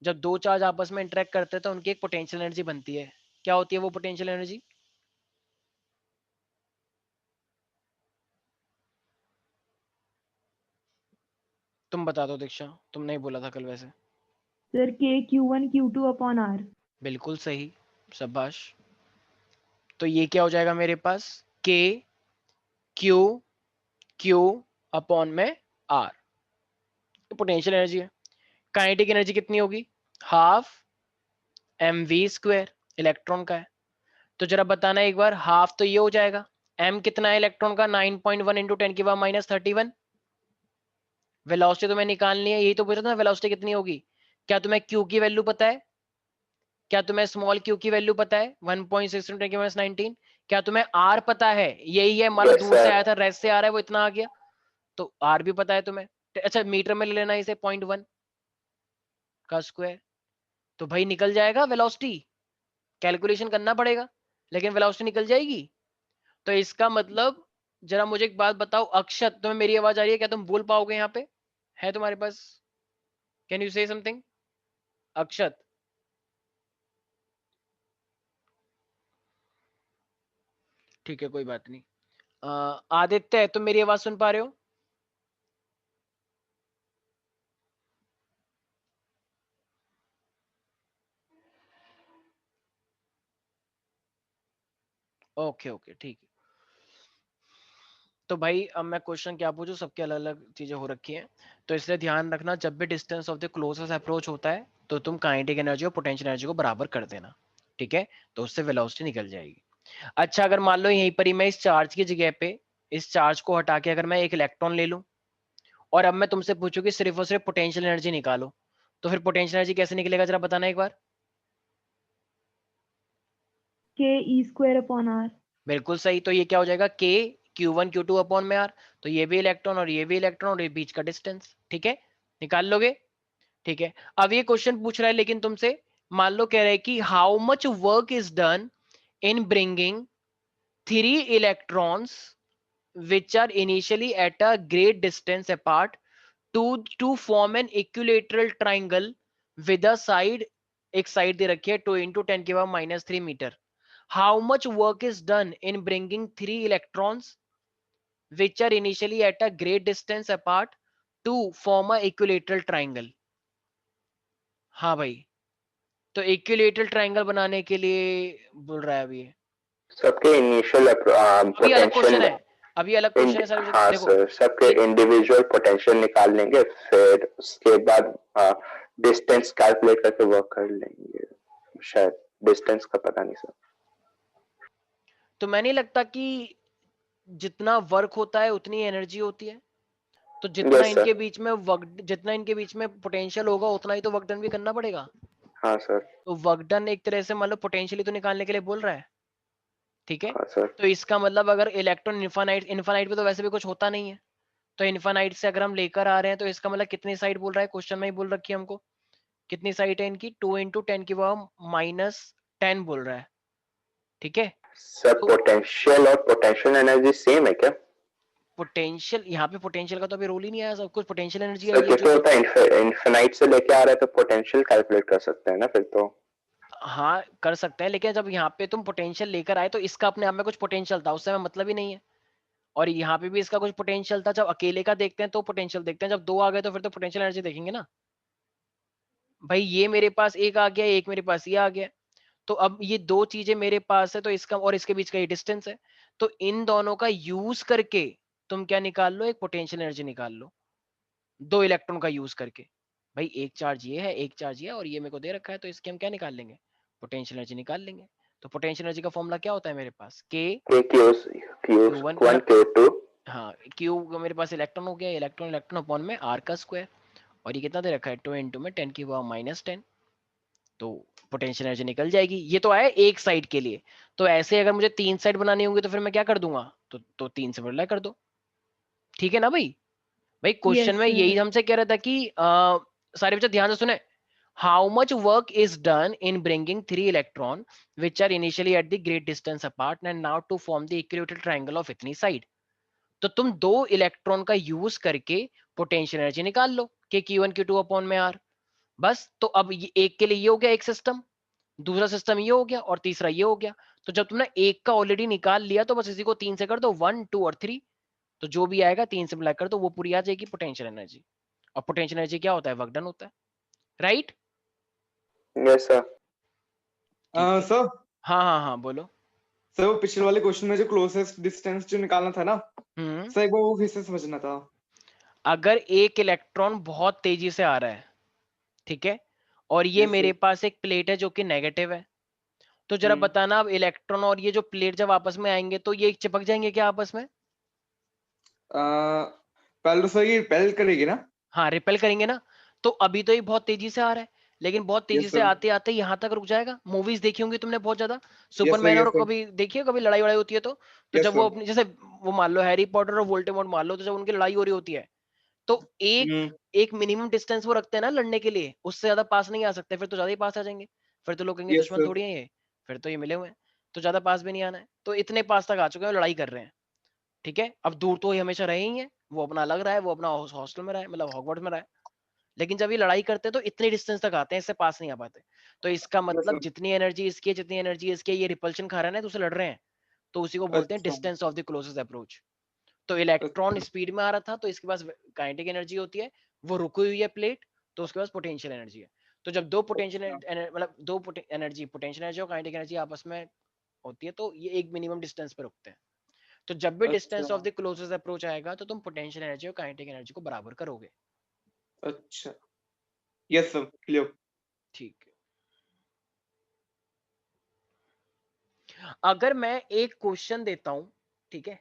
जब दो चार्ज आपस में इंटरेक्ट करते हैं तो उनकी एक पोटेंशियल एनर्जी बनती है। क्या होती है वो पोटेंशियल एनर्जी? तुम बता दो दीक्षा, तुमने ही बोला था कल वैसे। Sir K(Q1)Q2/R। बिल्कुल सही, शाबाश। तो ये क्या हो जाएगा मेरे पास? K Q अपॉन में R, पोटेंशियल एनर्जी है। काइनेटिक एनर्जी कितनी होगी? हाफ mv², इलेक्ट्रॉन का है। तो जरा बताना एक बार, हाफ तो ये हो जाएगा, m कितना है इलेक्ट्रॉन का? 9.1 इंटू 10⁻³ वेलोसिटी तुम्हें निकालनी है, यही तो पूछा था वेलोसिटी कितनी होगी। क्या तुम्हें q की वैल्यू पता है? क्या तुम्हें स्मॉल q की वैल्यू पता है? 1.6 इंटू 10⁻19। क्या तुम्हें r पता है? यही है, मान लो Yes, दूर से sir. आया था, रेस्ट से आ रहा है, वो इतना आ गया, तो r भी पता है तुम्हें। अच्छा मीटर में ले लेना इसे, 0.1 का स्क्वायर, तो भाई निकल जाएगा वेलोसिटी। कैलकुलेशन करना पड़ेगा, लेकिन वेलोसिटी निकल जाएगी। तो इसका मतलब, जरा मुझे एक बात बताओ अक्षत, तुम्हें मेरी आवाज आ रही है? क्या तुम बोल पाओगे? यहाँ पे है तुम्हारे पास? कैन यू से समथिंग अक्षत? ठीक है कोई बात नहीं। आदित्य, तुम मेरी आवाज सुन पा रहे हो? ओके ओके ठीक है। तो भाई अब मैं क्वेश्चन क्या पूछूं, सबके अलग अलग चीजें हो रखी हैं, तो इसलिए ध्यान रखना जब भी distance of the closest approach होता है तो तुम काइनेटिक एनर्जी और पोटेंशियल एनर्जी को बराबर कर देना, ठीक है? तो उससे वेलोसिटी निकल जाएगी। अच्छा अगर मान लो यहीं पर ही मैं इस चार्ज की जगह पे, इस चार्ज को हटा के अगर मैं एक इलेक्ट्रॉन ले लूं, और अब मैं तुमसे पूछूं कि सिर्फ और सिर्फ पोटेंशियल एनर्जी निकालो, तो फिर पोटेंशियल एनर्जी कैसे निकलेगा जरा बताना एक बार। Ke²/R। बिल्कुल सही। तो ये क्या हो जाएगा? K Q1 Q2 अपॉन में R। तो ये भी इलेक्ट्रॉन और ये भी इलेक्ट्रॉन और ये बीच का डिस्टेंस, ठीक है, निकाल लोगे? ठीक है। अब ये क्वेश्चन पूछ रहा है लेकिन तुमसे, मान लो कह रहे हैं कि how much work is done in bringing 3 electrons which are initially at a great distance apart to form an equilateral triangle with a side, एक साइड दे रखी है 2 into 10⁻³ metre. how much work is done in bringing 3 electrons which are initially at a great distance apart to form a equilateral triangle? हाँ भाई, तो इक्विलेटरल ट्रायंगल बनाने के लिए बोल रहा है अभी ये। सबके इनिशियल अभी अलग क्वेश्चन पोटेंशियल है, अभी अलग क्वेश्चन है सर। हाँ देखो सर, सबके इंडिविजुअल पोटेंशियल निकाल लेंगे, फिर उसके बाद डिस्टेंस कैलकुलेट करके वर्क कर लेंगे। शायद डिस्टेंस का पता नहीं सर। तो मैं नहीं लगता कि जितना वर्क होता है उतनी एनर्जी होती है, तो जितना Yes, sir. इनके बीच में वर्क, जितना इनके बीच में पोटेंशियल होगा उतना ही तो वर्क डन भी करना पड़ेगा। हाँ सर। तो वर्क डन एक तरह से मतलब पोटेंशियली तो निकालने के लिए बोल रहा है, ठीक है। हाँ सर। तो इसका मतलब अगर इलेक्ट्रॉन इनफाइनाइट पे तो वैसे भी कुछ होता नहीं है, तो इनफाइनाइट से अगर हम लेकर आ रहे हैं तो इसका मतलब कितनी साइड बोल रहा है, क्वेश्चन में ही बोल रखी है हमको कितनी साइड है इनकी, 2 × 10⁻⁻10 बोल रहा है, ठीक है। सर तो पोटेंशियल और पोटेंशियल एनर्जी सेम है क्या? पोटेंशियल, यहाँ पे पोटेंशियल का तो अभी रोल ही नहीं आया, सब कुछ पोटेंशियल एनर्जी सर आई है क्योंकि जो होता है इनफिनाइट से लेके आ रहा है तो पोटेंशियल कैलकुलेट कर सकते हैं ना फिर तो। हाँ कर सकते हैं, लेकिन जब यहाँ पे तुम पोटेंशियल लेकर आए तो इसका अपने आप में कुछ पोटेंशियल था, उससे हमें मतलब ही नहीं है। और यहाँ पे भी इसका कुछ पोटेंशियल था, जब अकेले का देखते हैं तो पोटेंशियल देखते हैं, जब दो आ गए तो फिर तो पोटेंशियल एनर्जी देखेंगे ना भाई। ये मेरे पास एक आ गया, एक मेरे पास ये आ गया, तो अब ये दो चीजें मेरे पास है, तो इसका और इसके बीच का ये डिस्टेंस है, तो इन दोनों का यूज करके तुम क्या निकाल लो, एक पोटेंशियल एनर्जी निकाल लो, दो इलेक्ट्रॉन का यूज करके। भाई एक चार्ज ये है, एक चार्ज ये है, और ये मेरे को दे रखा है, तो इसके हम क्या निकाल लेंगे, पोटेंशियल एनर्जी निकाल लेंगे। तो पोटेंशियल एनर्जी का फॉर्मूला क्या होता है मेरे पास, के Q1 मतलब Q2। हाँ क्यू मेरे पास इलेक्ट्रॉन हो गया, इलेक्ट्रॉन इलेक्ट्रॉन अपॉन में आर का स्क्वायर, और ये कितना दे रखा है 2 × 10⁻⁻10, तो पोटेंशियल एनर्जी निकल जाएगी। ये तो आया एक साइड के लिए, तो ऐसे अगर मुझे 3 साइड बनानी होंगी तो फिर मैं क्या कर दूंगा, तो 3 से मल्टीप्लाई कर दो, ठीक है ना भाई। भाई क्वेश्चन Yes, में यही sir. हमसे कह रहा था कि सारे बच्चे ध्यान से सुने, how much work is done in bringing 3 electron which are initially at the great distance apart and now to form the equilateral triangle of इतनी साइड। तो तुम दो इलेक्ट्रॉन का यूज करके पोटेंशियल एनर्जी निकाल लो कि Q1 Q2 अपॉन में आर, बस। तो अब ये एक के लिए ये हो गया एक सिस्टम, दूसरा सिस्टम ये हो गया, और तीसरा ये हो गया। तो जब तुमने एक का ऑलरेडी निकाल लिया तो बस इसी को 3 से कर दो, 1 2 और 3, तो जो भी आएगा 3 से मिला कर दो, वो पूरी आ जाएगी पोटेंशियल एनर्जी। और पोटेंशियल एनर्जी क्या होता है, वर्क डन होता है, राइट। Yes sir. सर हाँ हाँ हाँ बोलो। सर वो पिछले वाले क्वेश्चन में जो क्लोजेस्ट डिस्टेंस जो निकालना था ना, सर एक बार वो फिर से समझना था। अगर एक इलेक्ट्रॉन बहुत तेजी से आ रहा है, ठीक है, और ये Yes, मेरे sir. पास एक प्लेट है जो कि नेगेटिव है, तो जरा बताना अब इलेक्ट्रॉन और ये जो प्लेट जब आपस में आएंगे तो ये चिपक जाएंगे क्या आपस में? पहले तो सर ये रिपेल करेगी ना। हाँ रिपेल करेंगे ना। तो अभी तो ये बहुत तेजी से आ रहा है, लेकिन बहुत तेजी Yes, से sir. आते आते यहाँ तक रुक जाएगा। मूवीज देखी होंगी तुमने बहुत ज्यादा, Yes, सुपरमैन, sir. और Yes, sir. कभी देखिए कभी लड़ाई वड़ाई होती है तो Yes, जब वो sir. अपनी जैसे वो मान लो हैरी पॉटर और वोल्डेमॉर्ट मान लो, तो जब उनकी लड़ाई हो रही होती है तो एक मिनिमम डिस्टेंस वो रखते हैं ना लड़ने के लिए, उससे ज्यादा पास नहीं आ सकते, फिर तो ज्यादा ही पास आ जाएंगे, फिर तो लोग कहेंगे Yes, दुश्मन sir. थोड़ी है ये, फिर तो ये मिले हुए हैं, तो ज्यादा पास भी नहीं आना है। तो इतने पास तक आ चुके हैं, लड़ाई कर रहे हैं, ठीक है। अब दूर तो ये हमेशा रहे ही है, वो अपना अलग रहा है, वो अपना हॉस्टल में रहा है, मतलब हॉगवर्ट्स में रहा है, लेकिन जब ये लड़ाई करते हैं तो इतने डिस्टेंस तक आते हैं, इससे पास नहीं आ पाते। तो इसका Yes, मतलब sir. जितनी एनर्जी इसकी है, जितनी एनर्जी इसकी है, ये रिपल्शन खा रहे हैं ना, तो उसे लड़ रहे हैं, तो उसी को बोलते हैं अच्छा. Distance of the closest approach. तो इलेक्ट्रॉन अच्छा. स्पीड में आ रहा था तो इसके पास काइनेटिक एनर्जी होती है, वो रुकी हुई है प्लेट, तो उसके पास पोटेंशियल एनर्जी है। तो जब दो पोटेंशियल अच्छा. मतलब दो एनर्जी, पोटेंशियल एनर्जी और काइनेटिक एनर्जी आपस में होती है, तो ये एक मिनिमम डिस्टेंस पे रुकते हैं। तो जब भी डिस्टेंस ऑफ अच्छा. द क्लोजेस्ट अप्रोच आएगा तो तुम पोटेंशियल एनर्जी और काइनेटिक एनर्जी को बराबर करोगे, अच्छा. Yes, sir. Clear. ठीक है। अगर मैं एक क्वेश्चन देता हूं, ठीक है,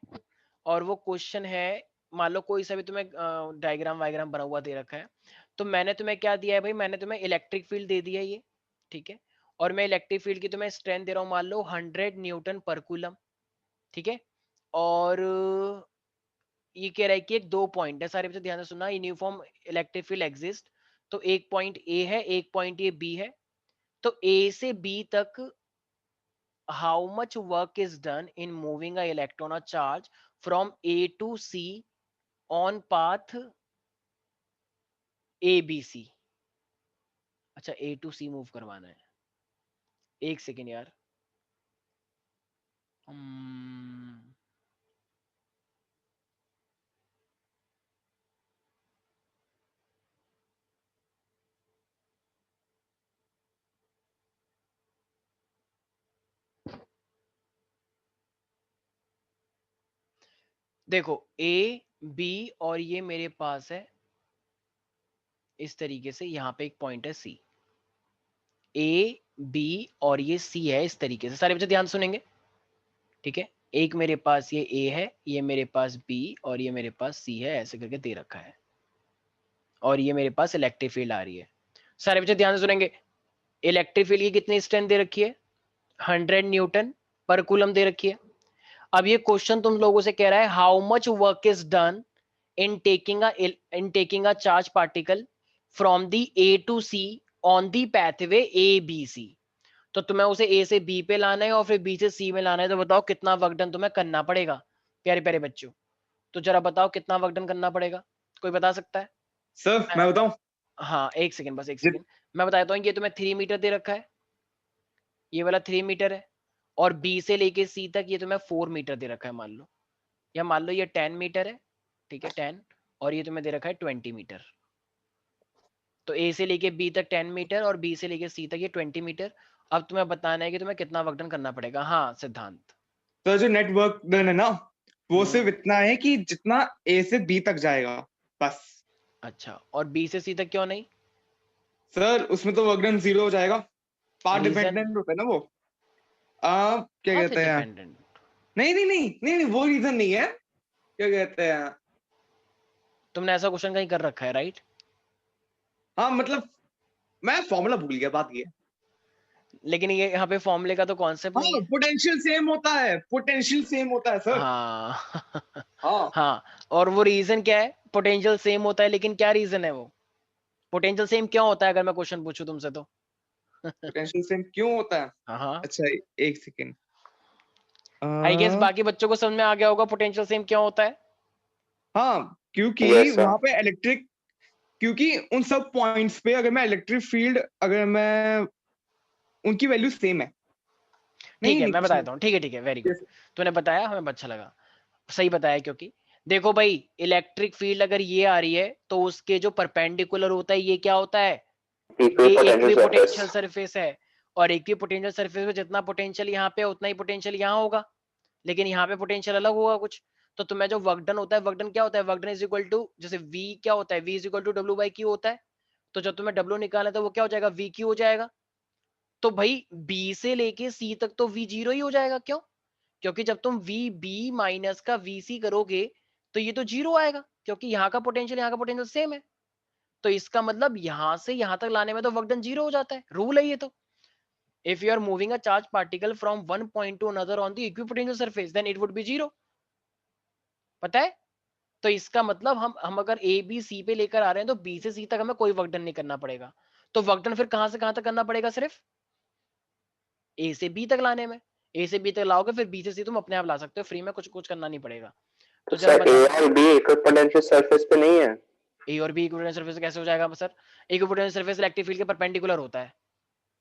और वो क्वेश्चन है, मान लो कोई सा भी तुम्हें डायग्राम वायग्राम बना हुआ दे रखा है, तो मैंने तुम्हें क्या दिया है भाई, मैंने तुम्हें इलेक्ट्रिक फील्ड दे दिया है ये, ठीक है, और मैं इलेक्ट्रिक फील्ड की तुम्हें स्ट्रेंथ दे रहा हूं, मान लो 100 न्यूटन पर कूलम, ठीक है। और ये कह रहा है कि एक दो पॉइंट है, सारे बच्चे ध्यान से सुनना, यूनिफॉर्म इलेक्ट्रिक फील्ड एग्जिस्ट, तो एक पॉइंट ए है, एक पॉइंट ये बी है, तो ए से बी तक how much work is done in moving a electron or charge from A to C on path ABC। अच्छा A to C मूव करवाना है, एक सेकेंड यार। देखो A B और ये मेरे पास है इस तरीके से, यहाँ पे एक पॉइंट है C, A B और ये C है इस तरीके से, सारे बच्चे ध्यान सुनेंगे, ठीक है। एक मेरे पास ये A है, ये मेरे पास B और ये मेरे पास C है, ऐसे करके दे रखा है, और ये मेरे पास इलेक्ट्रिक फील्ड आ रही है, सारे बच्चे ध्यान से सुनेंगे। इलेक्ट्रिक फील्ड की कितनी स्ट्रेंथ दे रखी है, 100 न्यूटन पर कूलम दे रखी है। अब ये क्वेश्चन तुम लोगों से कह रहा है how much work is done in taking a charge particle from the A to C on the pathway ABC। तो तुम्हें उसे A से B पे लाना है और फिर B से C में लाना है, तो बताओ कितना वर्क डन तुम्हें करना पड़ेगा प्यारे प्यारे बच्चों। तो जरा बताओ कितना वर्क डन करना पड़ेगा, कोई बता सकता है? सर मैं बताऊं? हाँ एक सेकंड, बस एक सेकंड मैं बताता हूँ। ये तुम्हें 3 मीटर दे रखा है, ये वाला 3 मीटर है, और B से लेके C तक ये तुम्हें 4 मीटर दे रखा है मान लो, या मान लो ये 10 मीटर है, ठीक है 10, और ये तुम्हें दे रखा है 20 मीटर। तो A से लेके B तक 10 मीटर और B से लेके C तक ये 20 मीटर। अब तुम्हें बताना है कि तुम्हें कितना वर्क डन करना पड़ेगा। हाँ सिद्धांत। सर जो नेटवर्क डन है ना वो हम्म। सिर्फ इतना है कि जितना A से B तक जाएगा बस। अच्छा, और B से C तक क्यों नहीं? सर उसमें तो वर्क डन 0 हो जाएगा, पाथ Reason? डिपेंडेंट होता है ना वो। क्या Path कहते हैं, dependent। नहीं नहीं नहीं नहीं नहीं वो रीजन नहीं है, क्या कहते हैं, तुमने ऐसा क्वेश्चन कहीं कर रखा है राइट? हाँ मतलब मैं फॉर्मूला भूल गया, बात ये है। लेकिन ये यहाँ पे फॉर्मूले का तो कॉन्सेप्ट नहीं हाँ है। पोटेंशियल सेम होता है, पोटेंशियल सेम होता है सर। हाँ हाँ हाँ, और वो रीजन क्या है? पोटेंशियल सेम होता है, लेकिन क्या रीजन है वो? पोटेंशियल सेम क्यों होता है अगर मैं क्वेश्चन पूछूं तुमसे तो? पोटेंशियल सेम क्यों होता है? हाँ हाँ, अच्छा एक सेकेंड, आई गेस बाकी बच्चों को समझ में आ गया होगा पोटेंशियल सेम क्यों होता है। हाँ क्योंकि Yes, sir. वहां पे इलेक्ट्रिक, क्योंकि उन सब पॉइंट्स पे अगर मैं इलेक्ट्रिक फील्ड, अगर मैं उनकी वैल्यू सेम है। ठीक है नहीं मैं कुछ बताता हूँ, ठीक है वेरी गुड, Yes. तूने बताया हमें अच्छा लगा, सही बताया। क्योंकि देखो भाई, इलेक्ट्रिक फील्ड अगर ये आ रही है तो उसके जो परपेंडिकुलर होता है ये क्या होता है? ये Equipotential इक्विपोटेंशियल surface. सरफेस है, और इक्विपोटेंशियल सरफेस में जितना पोटेंशियल यहाँ पे उतना ही पोटेंशियल यहाँ होगा, लेकिन यहाँ पे पोटेंशियल अलग होगा कुछ। तो तुम्हें जो वर्क डन होता है, वर्क डन क्या होता है? Work done is equal to, जैसे V क्या होता है? V is equal to W by Q होता है। तो जब तुम्हें W निकालना है तो वो क्या हो जाएगा? VQ हो जाएगा। तो भाई B से लेके C तक तो V जीरो ही हो जाएगा, क्यों? क्योंकि जब तुम VB माइनस का VC करोगे तो ये तो जीरो आएगा, क्योंकि यहाँ का पोटेंशियल सेम है। तो इसका मतलब यहाँ से यहाँ तक लाने में तो वर्क डन जीरो हो जाता है, रूल है ये तो। If you are moving a charge particle from one point to another on the equipotential surface, then it would be zero। पता है? तो इसका मतलब हम अगर A B C पे लेकर आ रहे हैं तो B से C तक हमें कोई वर्क डन नहीं करना पड़ेगा। तो वर्क डन फिर कहां से कहां तक करना पड़ेगा? सिर्फ A से B तक लाने में। A से B तक लाओगे फिर B से C तुम अपने आप ला सकते हो, फ्री में कुछ कुछ करना नहीं पड़ेगा। तो जरा सर A बताओ, और B इक्विपोटेंशियल सरफेस पे नहीं है? A और B इक्विपोटेंशियल सरफेस कैसे हो जाएगा sir? Equipotential surface electric field के परपेंडिकुलर होता है।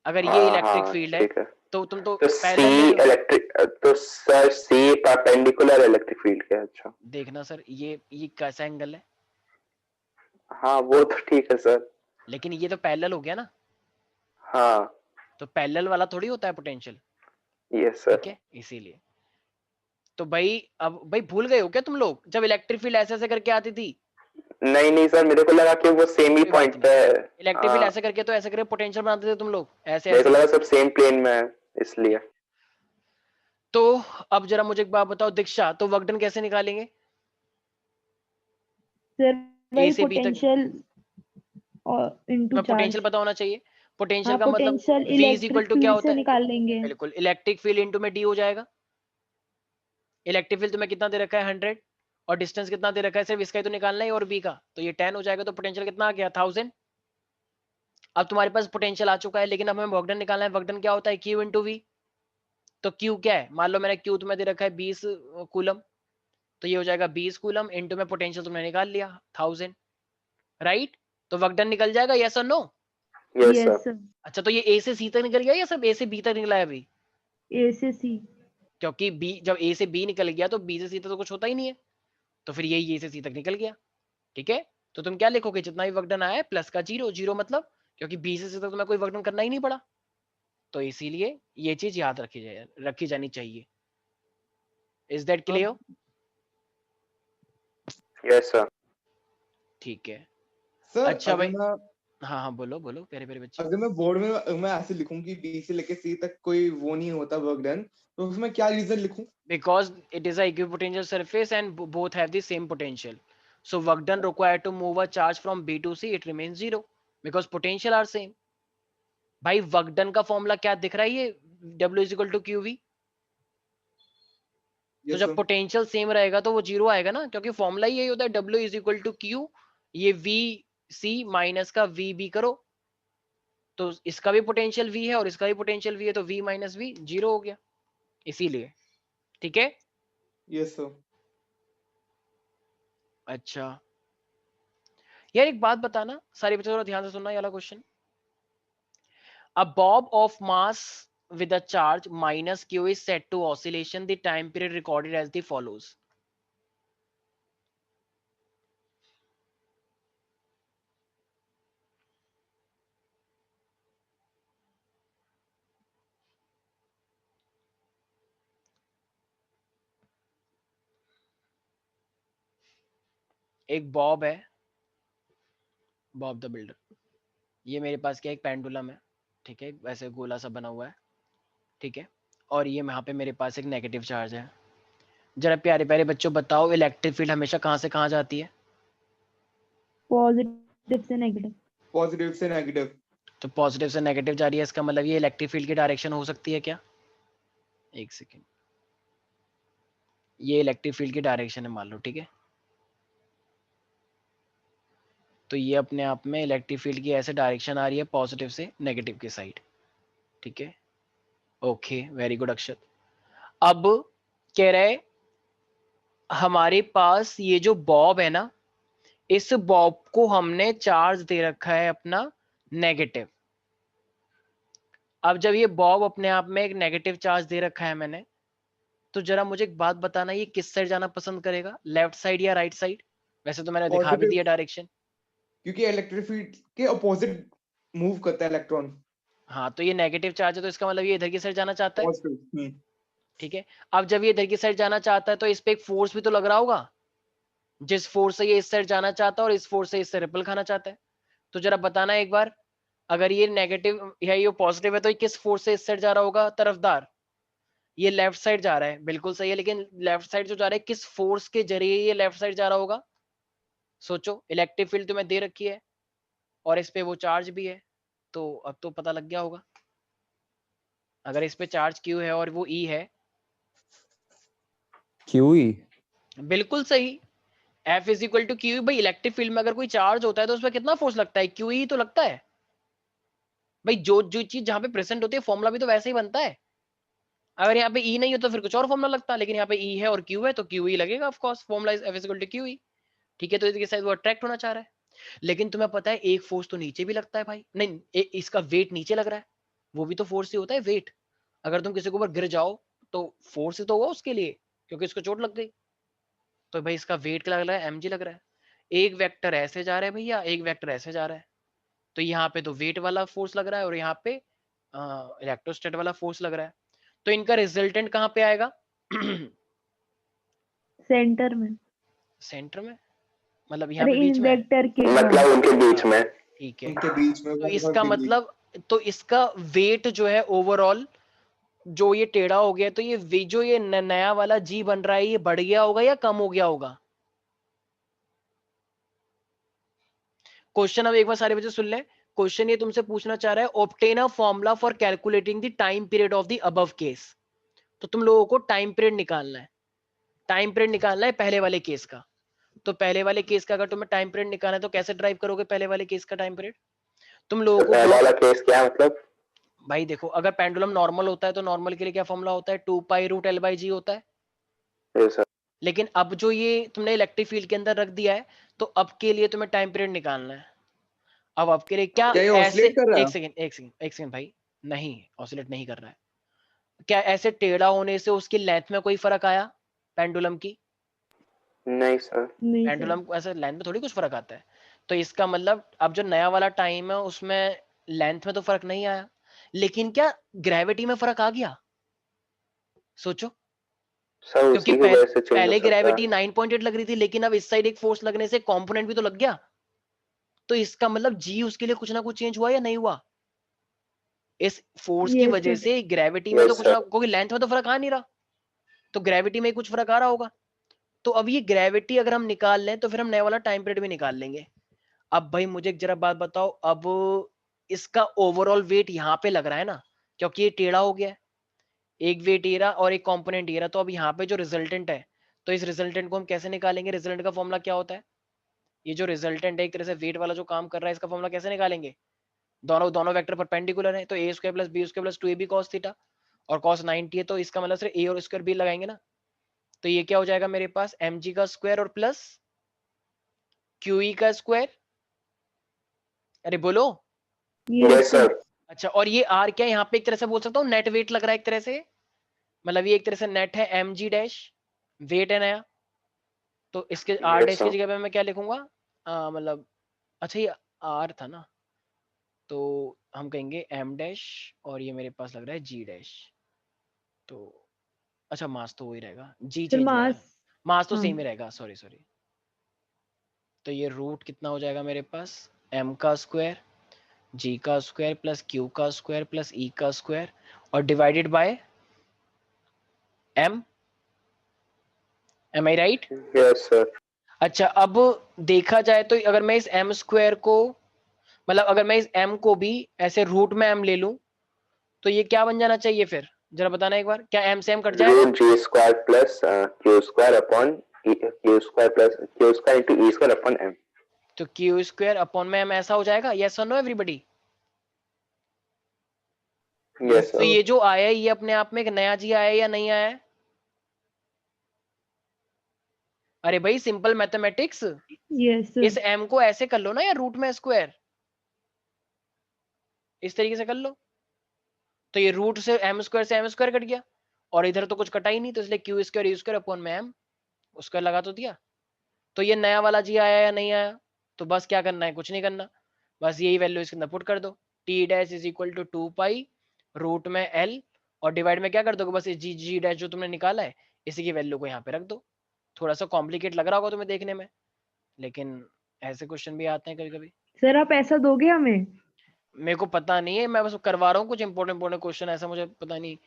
अगर ये इलेक्ट्रिक हाँ फील्ड है ठीक है। तो तुम तो तो पैरेलल ले लो। तो sir C perpendicular electric field के। अच्छा देखना सर, ये कैसा एंगल है? हाँ वो तो ठीक है सर। लेकिन ये तो पैरेलल हो गया ना, हाँ तो पैरेलल वाला थोड़ी होता है पोटेंशियल, यस सर। ठीक है? इसीलिए तो भाई, अब भाई भूल गए हो क्या तुम लोग जब इलेक्ट्रिक फील्ड ऐसे ऐसे करके आती थी? नहीं नहीं सर, मेरे को लगा कि वो सेम ही कोई बात पॉइंट पे नहीं, है। इलेक्ट्रिक फील्ड हाँ ऐसे करके तो ऐसे करके पोटेंशियल बनाते थे तुम लोग, ऐसे मेरे को ऐसे। लगा सब सेम प्लेन में है इसलिए। तो अब जरा मुझे एक बात बताओ दीक्षा, तो वर्क डन कैसे निकालेंगे? सर वही A से B तक पोटेंशियल और इनटू मैं पोटेंशियल चार्ज। पता होना चाहिए। पोटेंशियल हाँ का मतलब potential V is equal electric to क्या फील्ड होता से है? निकाल लेंगे। बिल्कुल, इलेक्ट्रिक फील्ड इनटू में D हो जाएगा। इलेक्ट्रिक फील्ड तुम्हें कितना दे रखा है? 100, और डिस्टेंस कितना दे रखा है? सिर्फ इसका ही तो निकालना है और B का, तो ये 10 हो जाएगा। तो पोटेंशियल कितना आ गया? 1000। अब तुम्हारे पास पोटेंशियल आ चुका है, लेकिन अब हमें वर्क डन निकालना है। वर्क डन क्या होता है? Q into V। तो Q क्या है? मान लो मैंने Q तुम्हें दे रखा है 20 कूलम, तो ये हो जाएगा 20 कूलम इंटू में पोटेंशियल तुमने निकाल लिया 1000, राइट? तो वर्क डन निकल जाएगा, यस और नो? Yes yes sir. अच्छा, तो ये A से C तक निकल गया या सब A से B तक निकला है अभी? ए से सी। क्योंकि B जब A से B निकल गया तो B से C तक तो कुछ होता ही नहीं है, तो फिर यही A से C तक निकल गया, ठीक है? तो तुम क्या लिखोगे? जितना भी वर्क डन आया है प्लस का जीरो, जीरो मतलब क्योंकि B से C तक तुम्हें कोई वर्क डन करना ही नहीं पड़ा, तो इसीलिए ये चीज याद रखी जानी चाहिए। Is that clear? Yes sir. ठीक है। सर अच्छा अगर भाई, मैं हाँ हाँ बोलो बोलो प्यारे प्यारे बच्चे। अगर मैं बोर्ड में मैं ऐसे लिखूं कि B से लेके C तक कोई वो नहीं होता वर्क डन, तो उसमें क्या रीजन लिखूं? Because it is a equipotential surface and both have the same potential, so work done required to move a charge from B to C, it remains zero because potential are same. भाई वर्क डन का फॉर्मूला क्या दिख रहा है, ये W is equal to QV। तो Yes, जब sir. पोटेंशियल सेम रहेगा तो वो जीरो आएगा ना, क्योंकि फॉर्मूला यही होता है W is equal to Q, ये VC माइनस का VB करो, तो इसका भी पोटेंशियल V है और इसका भी पोटेंशियल V है, तो V माइनस V जीरो हो गया, इसीलिए। ठीक है। Yes, sir. अच्छा यार एक बात बताना, सारे बच्चे थोड़ा ध्यान से सुनना ये वाला question. A bob of mass with a charge minus Q is set to oscillation. The time period recorded as the follows. एक बॉब है, बॉब द बिल्डर, ये मेरे पास क्या एक पेंडुलम है, ठीक है, वैसे गोला सा बना हुआ है, ठीक है, और ये यहाँ पे मेरे पास एक नेगेटिव चार्ज है। जरा प्यारे प्यारे बच्चों बताओ, इलेक्ट्रिक फील्ड हमेशा कहाँ से कहाँ जाती है? पॉजिटिव से नेगेटिव। पॉजिटिव से नेगेटिव। तो पॉजिटिव से नेगेटिव जा रही है, इसका मतलब ये इलेक्ट्रिक फील्ड की डायरेक्शन हो सकती है क्या? एक सेकेंड, ये इलेक्ट्रिक फील्ड की डायरेक्शन है मान लो, ठीक है, तो ये अपने आप में इलेक्ट्रिक फील्ड की ऐसे डायरेक्शन आ रही है पॉजिटिव से नेगेटिव की साइड, ठीक है, ओके वेरी गुड अक्षत। अब कह रहे हमारे पास ये जो बॉब है ना, इस बॉब को हमने चार्ज दे रखा है अपना नेगेटिव। अब जब ये बॉब अपने आप में एक नेगेटिव चार्ज दे रखा है मैंने, तो जरा मुझे एक बात बताना, ये किस साइड जाना पसंद करेगा, लेफ्ट साइड या राइट साइड? वैसे तो मैंने दिखा भी Positive. दिया डायरेक्शन। क्योंकि इलेक्ट्रिक फील्ड के अपोजिट मूव करता है इलेक्ट्रॉन। हाँ तो ये नेगेटिव चार्ज है, तो इसका मतलब ये इधर की साइड जाना चाहता है, पॉजिटिव। ठीक है। अब जब ये इधर की साइड जाना चाहता है तो इस पे एक फोर्स भी तो लग रहा होगा, जिस फोर्स से ये इस साइड जाना चाहता है और इस फोर्स से इससे रिपल खाना चाहता है। तो जरा बताना एक बार, अगर ये नेगेटिव है ये पॉजिटिव है, तो ये किस फोर्स से इस साइड जा रहा होगा? तरफदार। ये लेफ्ट साइड जा रहा है, बिल्कुल सही है, लेकिन लेफ्ट साइड जो जा रहा है किस फोर्स के जरिए ये लेफ्ट साइड जा रहा होगा? सोचो, इलेक्ट्रिक फील्ड तुम्हें दे रखी है और इस पे वो चार्ज भी है, तो अब तो पता लग गया होगा। अगर इस पे चार्ज Q है और वो E है, QE। बिल्कुल सही, F is equal to Q. भाई इलेक्ट्रिक फील्ड में अगर कोई चार्ज होता है तो उसमें कितना फोर्स लगता है? QE तो लगता है भाई, जो जो चीज जहां पे प्रेजेंट होती है फॉर्मूला भी तो वैसे ही बनता है। अगर यहाँ पे E नहीं हो तो फिर कुछ और फॉर्मूला लगता है, लेकिन यहाँ पे E है और Q है तो QE लगेगा of course, formula is F is equal to QE, ठीक है। तो इसके साथ वो अट्रैक्ट होना चाह रहा है, लेकिन तुम्हें पता है एक फोर्स तो नीचे भी लगता है भाई, नहीं इसका वेट नीचे लग रहा है, वो भी तो फोर्स ही होता है, वेट। अगर तुम किसी के ऊपर गिर जाओ तो फोर्स ही तो होगा उसके लिए, क्योंकि इसको चोट लग गई, तो भाई इसका वेट क्या लग रहा है? mg लग रहा है। एक वेक्टर ऐसे जा रहा है भैया, एक वेक्टर ऐसे जा रहा है, तो यहाँ पे तो वेट वाला फोर्स लग रहा है और यहाँ पे इलेक्ट्रोस्टैट वाला फोर्स लग रहा है, तो इनका रिजल्टेंट कहाँ पे आएगा? सेंटर में। सेंटर में, मतलब यहाँ अरे पे बीच इन में, वेक्टर के मतलब उनके बीच में। ठीक है। उनके बीच में तो वो इसका बहुत मतलब, तो इसका वेट जो है ओवरऑल, जो ये टेढ़ा हो गया, तो ये जो ये नया वाला जी बन रहा है, ये बढ़ गया होगा या कम हो गया होगा? क्वेश्चन अब एक बार सारे बच्चे सुन लें। क्वेश्चन ये तुमसे पूछना चाह रहा है, obtain a formula for calculating the time period of the above case. तो तुम लोगों को टाइम पीरियड निकालना है, टाइम पीरियड निकालना है पहले वाले केस का। तो पहले वाले केस का अगर तुम्हें टाइम पीरियड निकालना है तो कैसे ड्राइव करोगे पहले वाले केस का टाइम पीरियड? तुम लोगों को पहला वाला केस क्या मतलब? भाई देखो, अगर पेंडुलम नॉर्मल होता है तो नॉर्मल के लिए क्या फॉर्मूला होता है? 2 पाई रूट L बाई जी होता है। ये सर। लेकिन अब जो ये तुमने इलेक्ट्रिक फील्ड के अंदर रख दिया है, तो अब के लिए तुम्हें टाइम पीरियड निकालना है। अब आपके लिए क्या क्या ये ऐसे, oscillate कर रहा है? एक सेकंड भाई, नहीं ऑसिलेट नहीं कर रहा है। क्या ऐसे टेढ़ा होने से उसकी लेंथ में कोई फर्क आया पेंडुलम की? नहीं सर। नहीं सर। पेंडुलम को ऐसे लेंथ में थोड़ी कुछ फर्क आता है। तो इसका मतलब अब जो नया वाला टाइम है उसमें लेंथ में तो फर्क नहीं आया, लेकिन क्या ग्रेविटी में फर्क आ गया? सोचो, सर क्योंकि उसी की वजह से चेंज हो पहले सकता ग्रेविटी है। 9.8 लग रही थी, लेकिन अब इस साइड एक फोर्स लगने से कंपोनेंट भी तो लग गया, तो इसका मतलब जी उसके लिए कुछ ना कुछ चेंज हुआ या नहीं हुआ? इस फोर्स की Yes, वजह sir. से ग्रेविटी में तो यस कुछ ना, सर। क्योंकि लेंथ में तो फर्क आ नहीं रहा, तो ग्रेविटी में कुछ फर्क आ रहा होगा। तो अब ये ग्रेविटी अगर हम निकाल लें तो फिर हम नया वाला टाइम पीरियड भी निकाल लेंगे। अब भाई मुझे एक जरा बात बताओ, अब इसका ओवरऑल वेट यहाँ पे लग रहा है ना, क्योंकि ये टेढ़ा हो गया है, एक वेट ये रहा और एक कंपोनेंट ये रहा, तो अब यहाँ पे जो रिजल्टेंट है, तो इस रिजल्टेंट को हम कैसे निकालेंगे? रिजल्टेंट का फॉर्मूला क्या होता है? ये जो रिजल्टेंट है एक तरह से वेट वाला जो काम कर रहा है, इसका फॉर्मूला कैसे निकालेंगे? दोनों वेक्टर परपेंडिकुलर है, तो a square plus b square plus 2ab cos theta, और cos 90 है, तो इसका मतलब सिर्फ ए और स्क्वायर बी लगाएंगे ना, तो ये क्या हो जाएगा मेरे पास? mg का स्क्वायर और प्लस qe का स्क्वायर। अरे बोलो। Yes sir. अच्छा, और ये r क्या है यहाँ पे? एक तरह से बोल सकता हूँ नेट वेट लग रहा है एक तरह से, मतलब ये एक तरह से नेट है mg डैश, वेट है नया, तो इसके r डैश की जगह पे मैं क्या लिखूंगा? मतलब अच्छा ये r था ना, तो हम कहेंगे m डैश, और ये मेरे पास लग रहा है g डैश, तो अच्छा मास तो वही रहेगा, g फिर चेंज हुआ है, मास तो हाँ। सेम ही रहेगा, सॉरी सॉरी। तो ये रूट कितना हो जाएगा मेरे पास? m का स्क्वायर, g का स्क्वायर प्लस q का स्क्वायर प्लस e का स्क्वायर, और divided by m। Am I right? Yes sir. अच्छा, अब देखा जाए तो अगर मैं इस m स्क्वायर को, मतलब अगर मैं इस m को भी ऐसे रूट में m ले लूं, तो ये क्या बन जाना चाहिए फिर? जरा बताना एक बार, क्या m से m कट जाएगा? Root g square plus q square upon q square plus q square into e square upon m. तो q स्क्वायर अपॉन में m ऐसा हो जाएगा, यस और नो एवरीबॉडी? यस तो सर। ये जो आया है ये अपने आप में एक नया जी आया है या नहीं आया है? अरे भाई सिंपल मैथमेटिक्स, यस इस m को ऐसे कर लो ना या रूट में स्क्वायर, इस तरीके से कर लो, तो ये रूट से m स्क्वायर कट गया, और इधर तो कुछ कटा ही नहीं, तो इसलिए Q square you square upon में m उसका लगा तो दिया। तो ये नया वाला जी आया या नहीं आया? तो बस क्या करना है? कुछ नहीं करना, बस यही वैल्यू इसके अंदर पुट कर दो, T dash is equal to 2 pi root में एल, और डिवाइड में क्या कर दोगे? बस ये जी जी डैश जो तुमने निकाला है इसी की वैल्यू को यहाँ पे रख दो। थोड़ा सा कॉम्प्लिकेट लग रहा होगा तुम्हें देखने में, लेकिन ऐसे क्वेश्चन भी आते हैं कभी कभी। सर आप ऐसा दोगे हमें? मेरे को पता नहीं है, मैं बस करवा रहा हूँ कुछ इंपॉर्टेंट क्वेश्चन, ऐसा मुझे पता नहीं,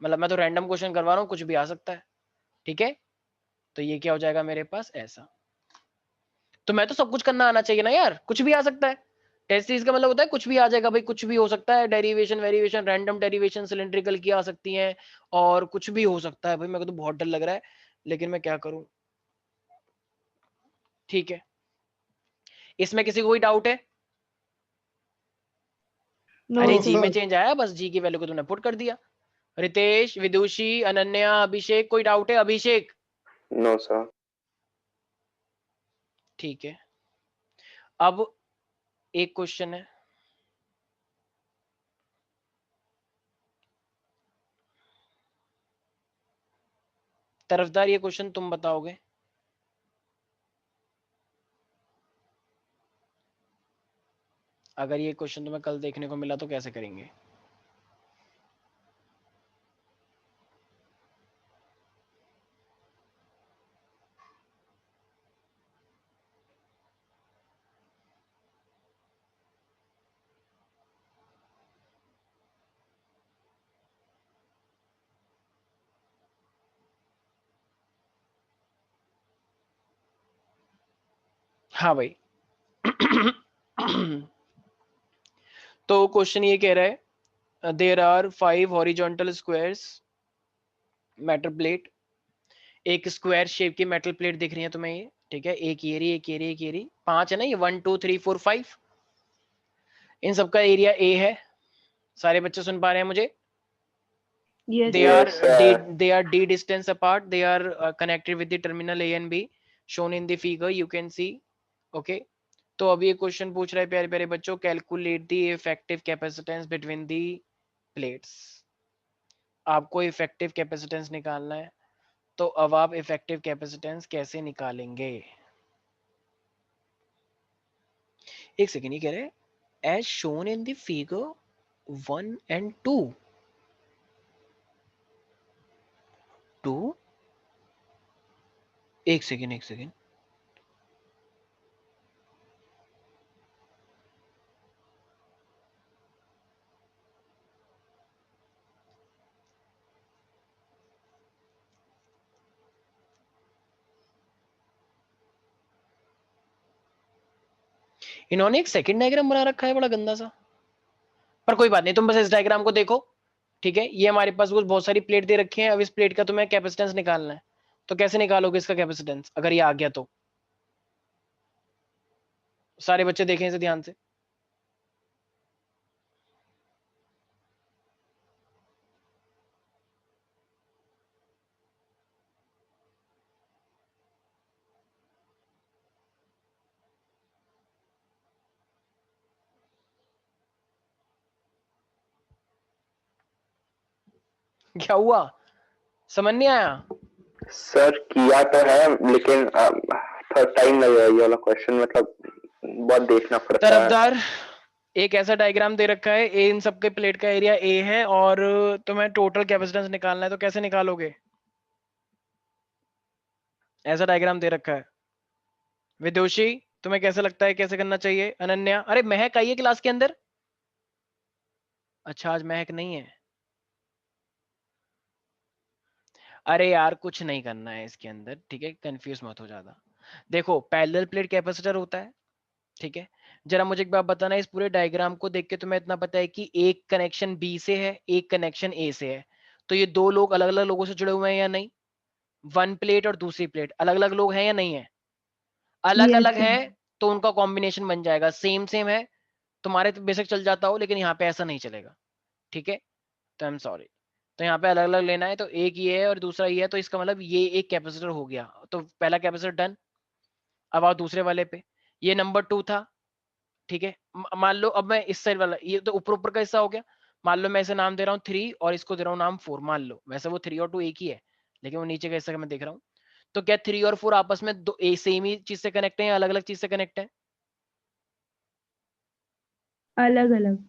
मतलब मैं तो रैंडम क्वेश्चन करवा रहा हूँ, कुछ भी आ सकता है, ठीक है? तो ये क्या हो जाएगा मेरे पास? ऐसा। तो मैं तो सब कुछ करना आना चाहिए ना यार, कुछ भी आ सकता है। टेस्ट सीरीज का मतलब होता है कुछ भी आ जाएगा भाई, कुछ भी हो सकता है, derivation variation random derivation cylindrical की आ सकती हैं, और कुछ भी हो सकता है भाई। मेरे को तो बहुत डर लग रहा है, लेकिन मैं क्या करूं? ठीक है, इसमें किसी को कोई डाउट है? नो अरे No, जी में sir. चेंज आया, बस जी की वैल्यू को तुमने पुट कर दिया। रितेश, विदुषी, अनन्या, अभिषेक, कोई डाउट है? अभिषेक? No sir. ठीक है, अब एक क्वेश्चन है, तरफदार ये क्वेश्चन तुम बताओगे। अगर ये क्वेश्चन तुम्हें कल देखने को मिला तो कैसे करेंगे? हाँ भाई। तो क्वेश्चन ये कह रहा है there are 5 horizontal squares metal plate, एक स्क्वायर शेप की मेटल प्लेट दिख रही है तुम्हें ये, ठीक है? एक ये रही, एक ये रही, एक ये रही, 5 है ना ये, 1 2 3 4 5, इन सबका एरिया ए है। सारे बच्चे सुन पा रहे हैं मुझे? Yes they sir. are Yes, sir. they are d distance apart, they are connected with the terminal a and b shown in the figure, you can see, okay? तो अभी ये क्वेश्चन पूछ रहा है प्यारे प्यारे बच्चों, calculate the effective capacitance between the plates. आपको इफेक्टिव कैपेसिटेंस निकालना है, तो अब आप इफेक्टिव कैपेसिटेंस कैसे निकालेंगे? एक सेकेंड, ये कह रहे हैं as shown in the figure 1 and 2 एक सेकेंड, इन्होंने एक सेकंड डायग्राम बना रखा है बड़ा गंदा सा। पर कोई बात नहीं, तुम बस इस डायग्राम को देखो, ठीक है। ये हमारे पास कुछ बहुत सारी प्लेट दे रखी है, अब इस प्लेट का तुम्हें कैपेसिटेंस निकालना है। तो कैसे निकालोगे इसका कैपेसिटेंस अगर ये आ गया तो? सारे बच्चे देखें इसे ध्यान से। क्या हुआ, समझ नहीं आया? सर किया तो है लेकिन थोड़ा टाइम लगेगा, ये वाला क्वेश्चन मतलब बहुत देखना पड़ता है। तरफदार, एक ऐसा डायग्राम दे रखा है, ए इन सबके प्लेट का एरिया ए है और तुम्हें टोटल कैपेसिटेंस निकालना है, तो कैसे निकालोगे? ऐसा डायग्राम दे रखा है। विदुषी, तुम्हें कैसे लगता है कैसे करना चाहिए? अनन्या, अरे महक आई है क्लास के अंदर? अच्छा आज महक नहीं है। अरे यार कुछ नहीं करना है इसके अंदर, ठीक है, कंफ्यूज मत हो ज्यादा। देखो पैरेलल प्लेट कैपेसिटर होता है, ठीक है। जरा मुझे एक बात बताना, इस पूरे डायग्राम को देख के तुम्हें इतना पता है कि एक कनेक्शन बी से है, एक कनेक्शन ए से है, तो ये दो लोग अलग अलग लोगों से जुड़े हुए हैं या नहीं? वन प्लेट और दूसरी प्लेट अलग अलग लोग हैं या नहीं है? अलग अलग Yes, है, sir. तो उनका कॉम्बिनेशन बन जाएगा। सेम सेम है, तुम्हारे तो बेशक चल जाता हो, लेकिन यहाँ पे ऐसा नहीं चलेगा, ठीक है। तो आई एम सॉरी, तो यहाँ पे अलग अलग लेना है, तो एक ये है और दूसरा ये है, तो इसका मतलब ये एक कैपेसिटर हो गया, तो पहला कैपेसिटर डन। अब आओ दूसरे वाले पे, ये नंबर 2 था, ठीक है। मान लो अब मैं इस साइड वाला, ये तो ऊपर ऊपर का हिस्सा हो गया, मान लो मैं इसे नाम दे रहा हूँ 3 और इसको दे रहा हूँ नाम 4, मान लो। वैसे वो 3 और 2 एक ही है, लेकिन वो नीचे का हिस्सा मैं देख रहा हूँ। तो क्या 3 और 4 आपस में दो सेम ही चीज से कनेक्ट है या अलग अलग चीज से कनेक्ट है? अलग अलग.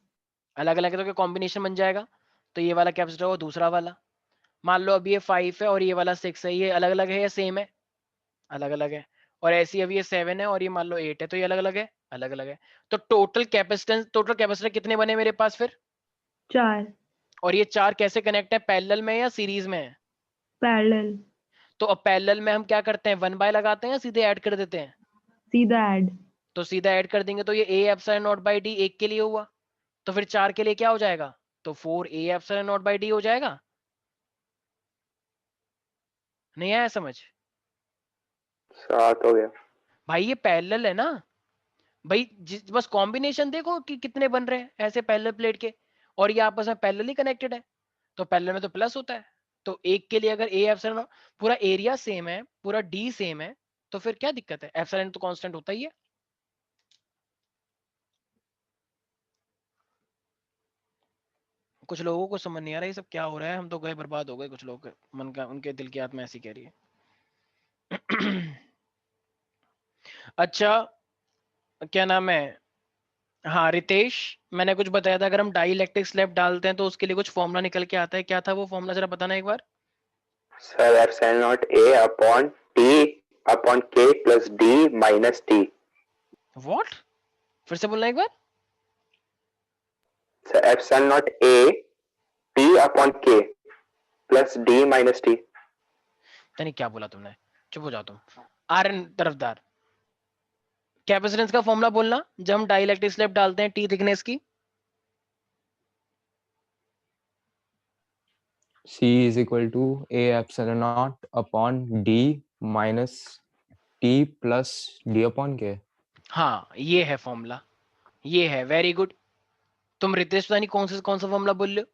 अलग अलग है, तो क्या कॉम्बिनेशन बन जाएगा? तो ये वाला कैपेसिटर हो दूसरा वाला। मान लो अब ये 5 है और ये वाला 6 है, ये अलग अलग है या सेम है? अलग अलग है। और ऐसे ही अब ये 7 है और ये मान लो 8 है, तो ये अलग अलग है? अलग अलग है। तो टोटल कैपेसिटर कितने बने मेरे पास फिर? 4. और ये 4 कैसे कनेक्ट है, पैरेलल में या सीरीज में है? Parallel. तो अब पैरेलल में हम क्या करते हैं, 1 बाय लगाते हैं या सीधे ऐड कर देते हैं? सीधा add. तो सीधा ऐड कर देंगे, तो ये a epsilon not by D एक के लिए हुआ, तो फिर 4 के लिए क्या हो जाएगा? तो 4a epsilon not by D हो जाएगा। नहीं आया समझ? 7 हो गया। भाई ये पैरेलल है ना भाई, बस कॉम्बिनेशन देखो कि कितने बन रहे हैं ऐसे पैरेलल प्लेट के, और ये आपस में पैरेलली कनेक्टेड है, तो पैरेलल में तो प्लस होता है। तो एक के लिए अगर ए एप्सिलॉन, पूरा एरिया सेम है, पूरा डी सेम है, तो फिर क्या दिक्कत है? एप्सिलॉन तो कांस्टेंट होता ही है। कुछ लोगों को समझ नहीं आ रहा ये सब क्या हो रहा है, हम तो गए बर्बाद हो गए, कुछ लोग मन का, उनके दिल की आत्मा ऐसी कह रही है। अच्छा क्या नाम है, हाँ रितेश, मैंने कुछ बताया था, अगर हम डाई इलेक्ट्रिक स्लैब डालते हैं तो उसके लिए कुछ फॉर्मूला निकल के आता है, क्या था वो फॉर्मूला जरा बताना एक बार। Sir epsilon naught a upon t upon k plus d minus t. What, फिर से बोलना एक बार। Sir epsilon naught a t upon k plus d minus t. नहीं क्या बोला तुमने, चुप हो जाओ तुम। आरएन तरफदार, कैपेसिटेंस का फॉर्मूला बोलना जब हम डाई इलेक्ट्रिक स्लैब डालते हैं टी थिकनेस की। C is equal to A epsilon naught upon D minus T plus D upon K. हाँ ये है फॉर्मूला, ये है, वेरी गुड। तुम रितेश पता नहीं कौन सा फॉर्मूला बोल रहे हो,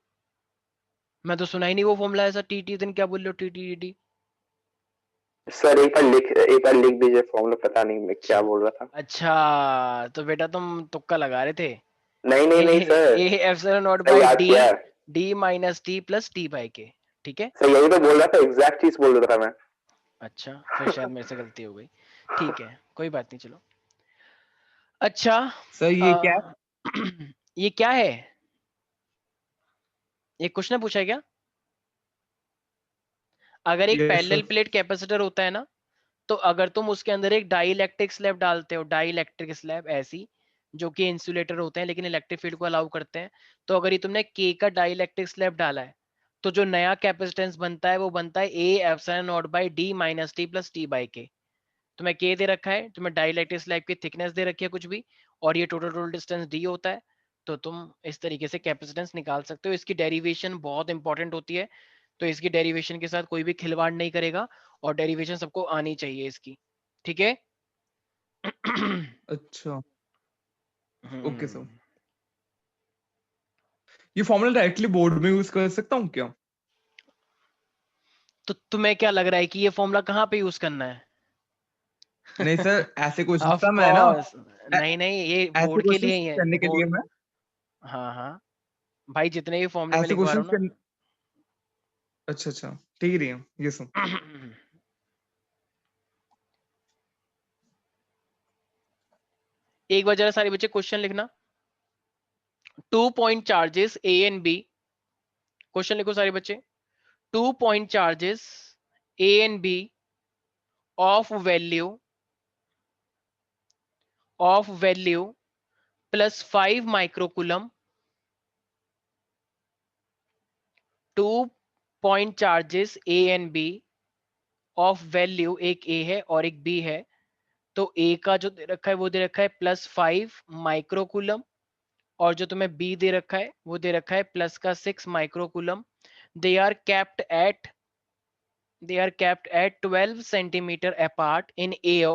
मैं तो सुना ही नहीं वो फॉर्मूला ऐसा। टी टी दिन क्या बोल रहे हो, टी टी टी। सर एक बार लिख दीजिए फॉर्मूला, पता नहीं मैं क्या बोल रहा था। अच्छा तो बेटा तुम तुक्का लगा रहे थे। नहीं sir, A epsilon naught sir by याद डी, किया है। D minus T plus T by K, ठीक है। सर यही तो बोल रहा था, एग्जैक्ट चीज बोल रहा था मैं। अच्छा फिर शायद मेरे से गलती हो गई, ठीक है कोई बात नहीं चलो। अच्छा सर ये क्या है? ये क्या है, ये कुछ ने पूछा है क्या? अगर एक Yes, parallel sir. Plate capacitor होता है ना, तो अगर तुम उसके अंदर एक डाई इलेक्ट्रिक स्लैब डालते हो, डाई इलेक्ट्रिक स्लैब ऐसी जो कि इंसुलेटर होते हैं लेकिन इलेक्ट्रिक फील्ड को अलाउ करते हैं, तो अगर ये तुमने के का डाई इलेक्ट्रिक स्लैब डाला है, तो जो नया कैपेसिटेंस बनता है वो बनता है ए epsilon not by D minus T plus T by के। तुम्हें के दे रखा है, तुम्हें डाई इलेक्ट्रिक स्लैब की थिकनेस दे रखी है कुछ भी, और ये टोटल डिस्टेंस डी होता है, तो तुम इस तरीके से कैपेसिटेंस निकाल सकते हो। इसकी डेरिवेशन बहुत इंपॉर्टेंट होती है, तो इसकी डेरिवेशन के साथ कोई भी खिलवाड़ नहीं करेगा, और डेरिवेशन सबको आनी चाहिए इसकी, ठीक है। अच्छा ओके सर, हम्म, ये फॉर्मूला डायरेक्टली बोर्ड में यूज कर सकता हूँ क्या? तो तुम्हें क्या लग रहा है कि ये फॉर्मूला कहाँ पे यूज करना है? नहीं सर, ऐसे क्वेश्चन ऑफ था मैं ना, कोर्स, ऐ- नहीं नहीं, ये ऐसे बोर्ड के क्वेश्चन लिए ही है, करने के लिए बोर्ड। मैं, हाँ हाँ भाई, जितने भी फॉर्मूले मैं ऐसे लिखवा क्वेश्चन रहा हूँ अच्छा अच्छा ठीक है, ये सर। ना। एक बार जरा सारे बच्चे क्वेश्चन लिखना। 2 point charges A and B, question लिखो सारे बच्चे। 2 point charges A and B of value plus 5 microcoulomb. 2 point charges A and B of value, एक A है और एक B है, तो A का जो दे रखा है वो दे रखा है +5 माइक्रोकूलम, और जो तुम्हें B दे रखा है वो दे रखा है प्लस का 6 microcoulomb. they are kept at 12 centimeter apart in AO.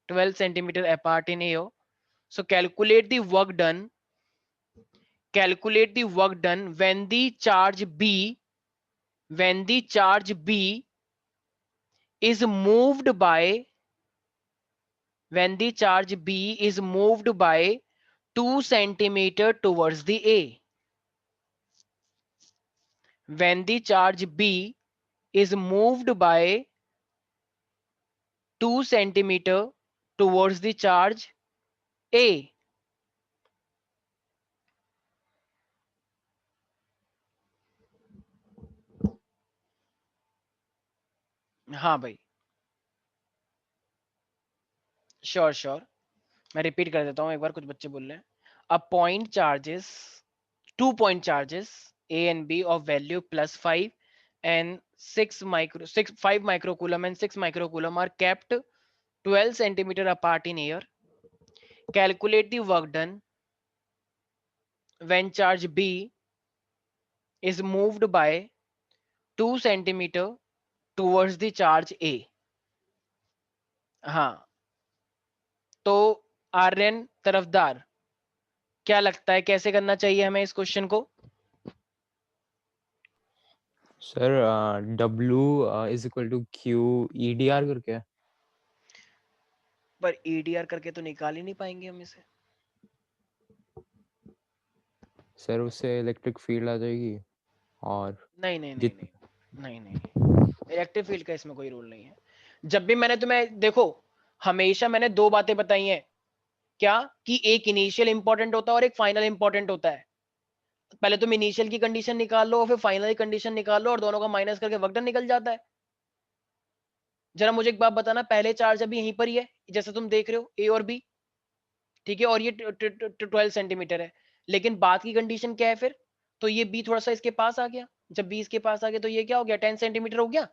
12 centimeter apart in AO. So calculate the work done. Calculate the work done when the charge B is moved by 2 centimeter towards the A. When the charge B is moved by 2 centimeter towards the charge A. हाँ भाई, श्योर, मैं रिपीट कर देता हूं एक बार, कुछ बच्चे बोल रहे हैं। A point charges 2 point charges A and B of value +5 and 5 microcoulomb and 6 microcoulomb are kept 12 centimeter apart in air. Calculate the work done when charge B is moved by 2 centimeter towards the charge A. हाँ, तो आर्यन तरफदार, क्या लगता है कैसे करना चाहिए हमें इस क्वेश्चन को? Sir W is equal to Q EDR करके। पर EDR करके तो निकाल ही नहीं पाएंगे हम इसे। सर उससे इलेक्ट्रिक फील्ड आ जाएगी, और नहीं नहीं नहीं जित नहीं नहीं नहीं, इलेक्ट्रिक फील्ड का इसमें कोई रोल नहीं है। जब भी मैंने तुम्हें देखो, हमेशा मैंने दो बातें बताई हैं, क्या कि एक इनिशियल इंपॉर्टेंट होता है और एक फाइनल इंपॉर्टेंट होता है। पहले तुम इनिशियल की कंडीशन निकाल लो और फिर फाइनल की कंडीशन निकाल लो, और दोनों का माइनस करके वर्क डन निकल जाता है। जरा मुझे एक बात बताना, पहले चार्ज अभी यहीं पर ही है जैसे तुम देख रहे हो, ए और बी, ठीक है, और ये 12 सेंटीमीटर है, लेकिन बाद की कंडीशन क्या है फिर? तो ये बी थोड़ा सा इसके पास आ गया, जब बी इसके पास आ गया तो ये क्या हो गया, 10 सेंटीमीटर हो गया।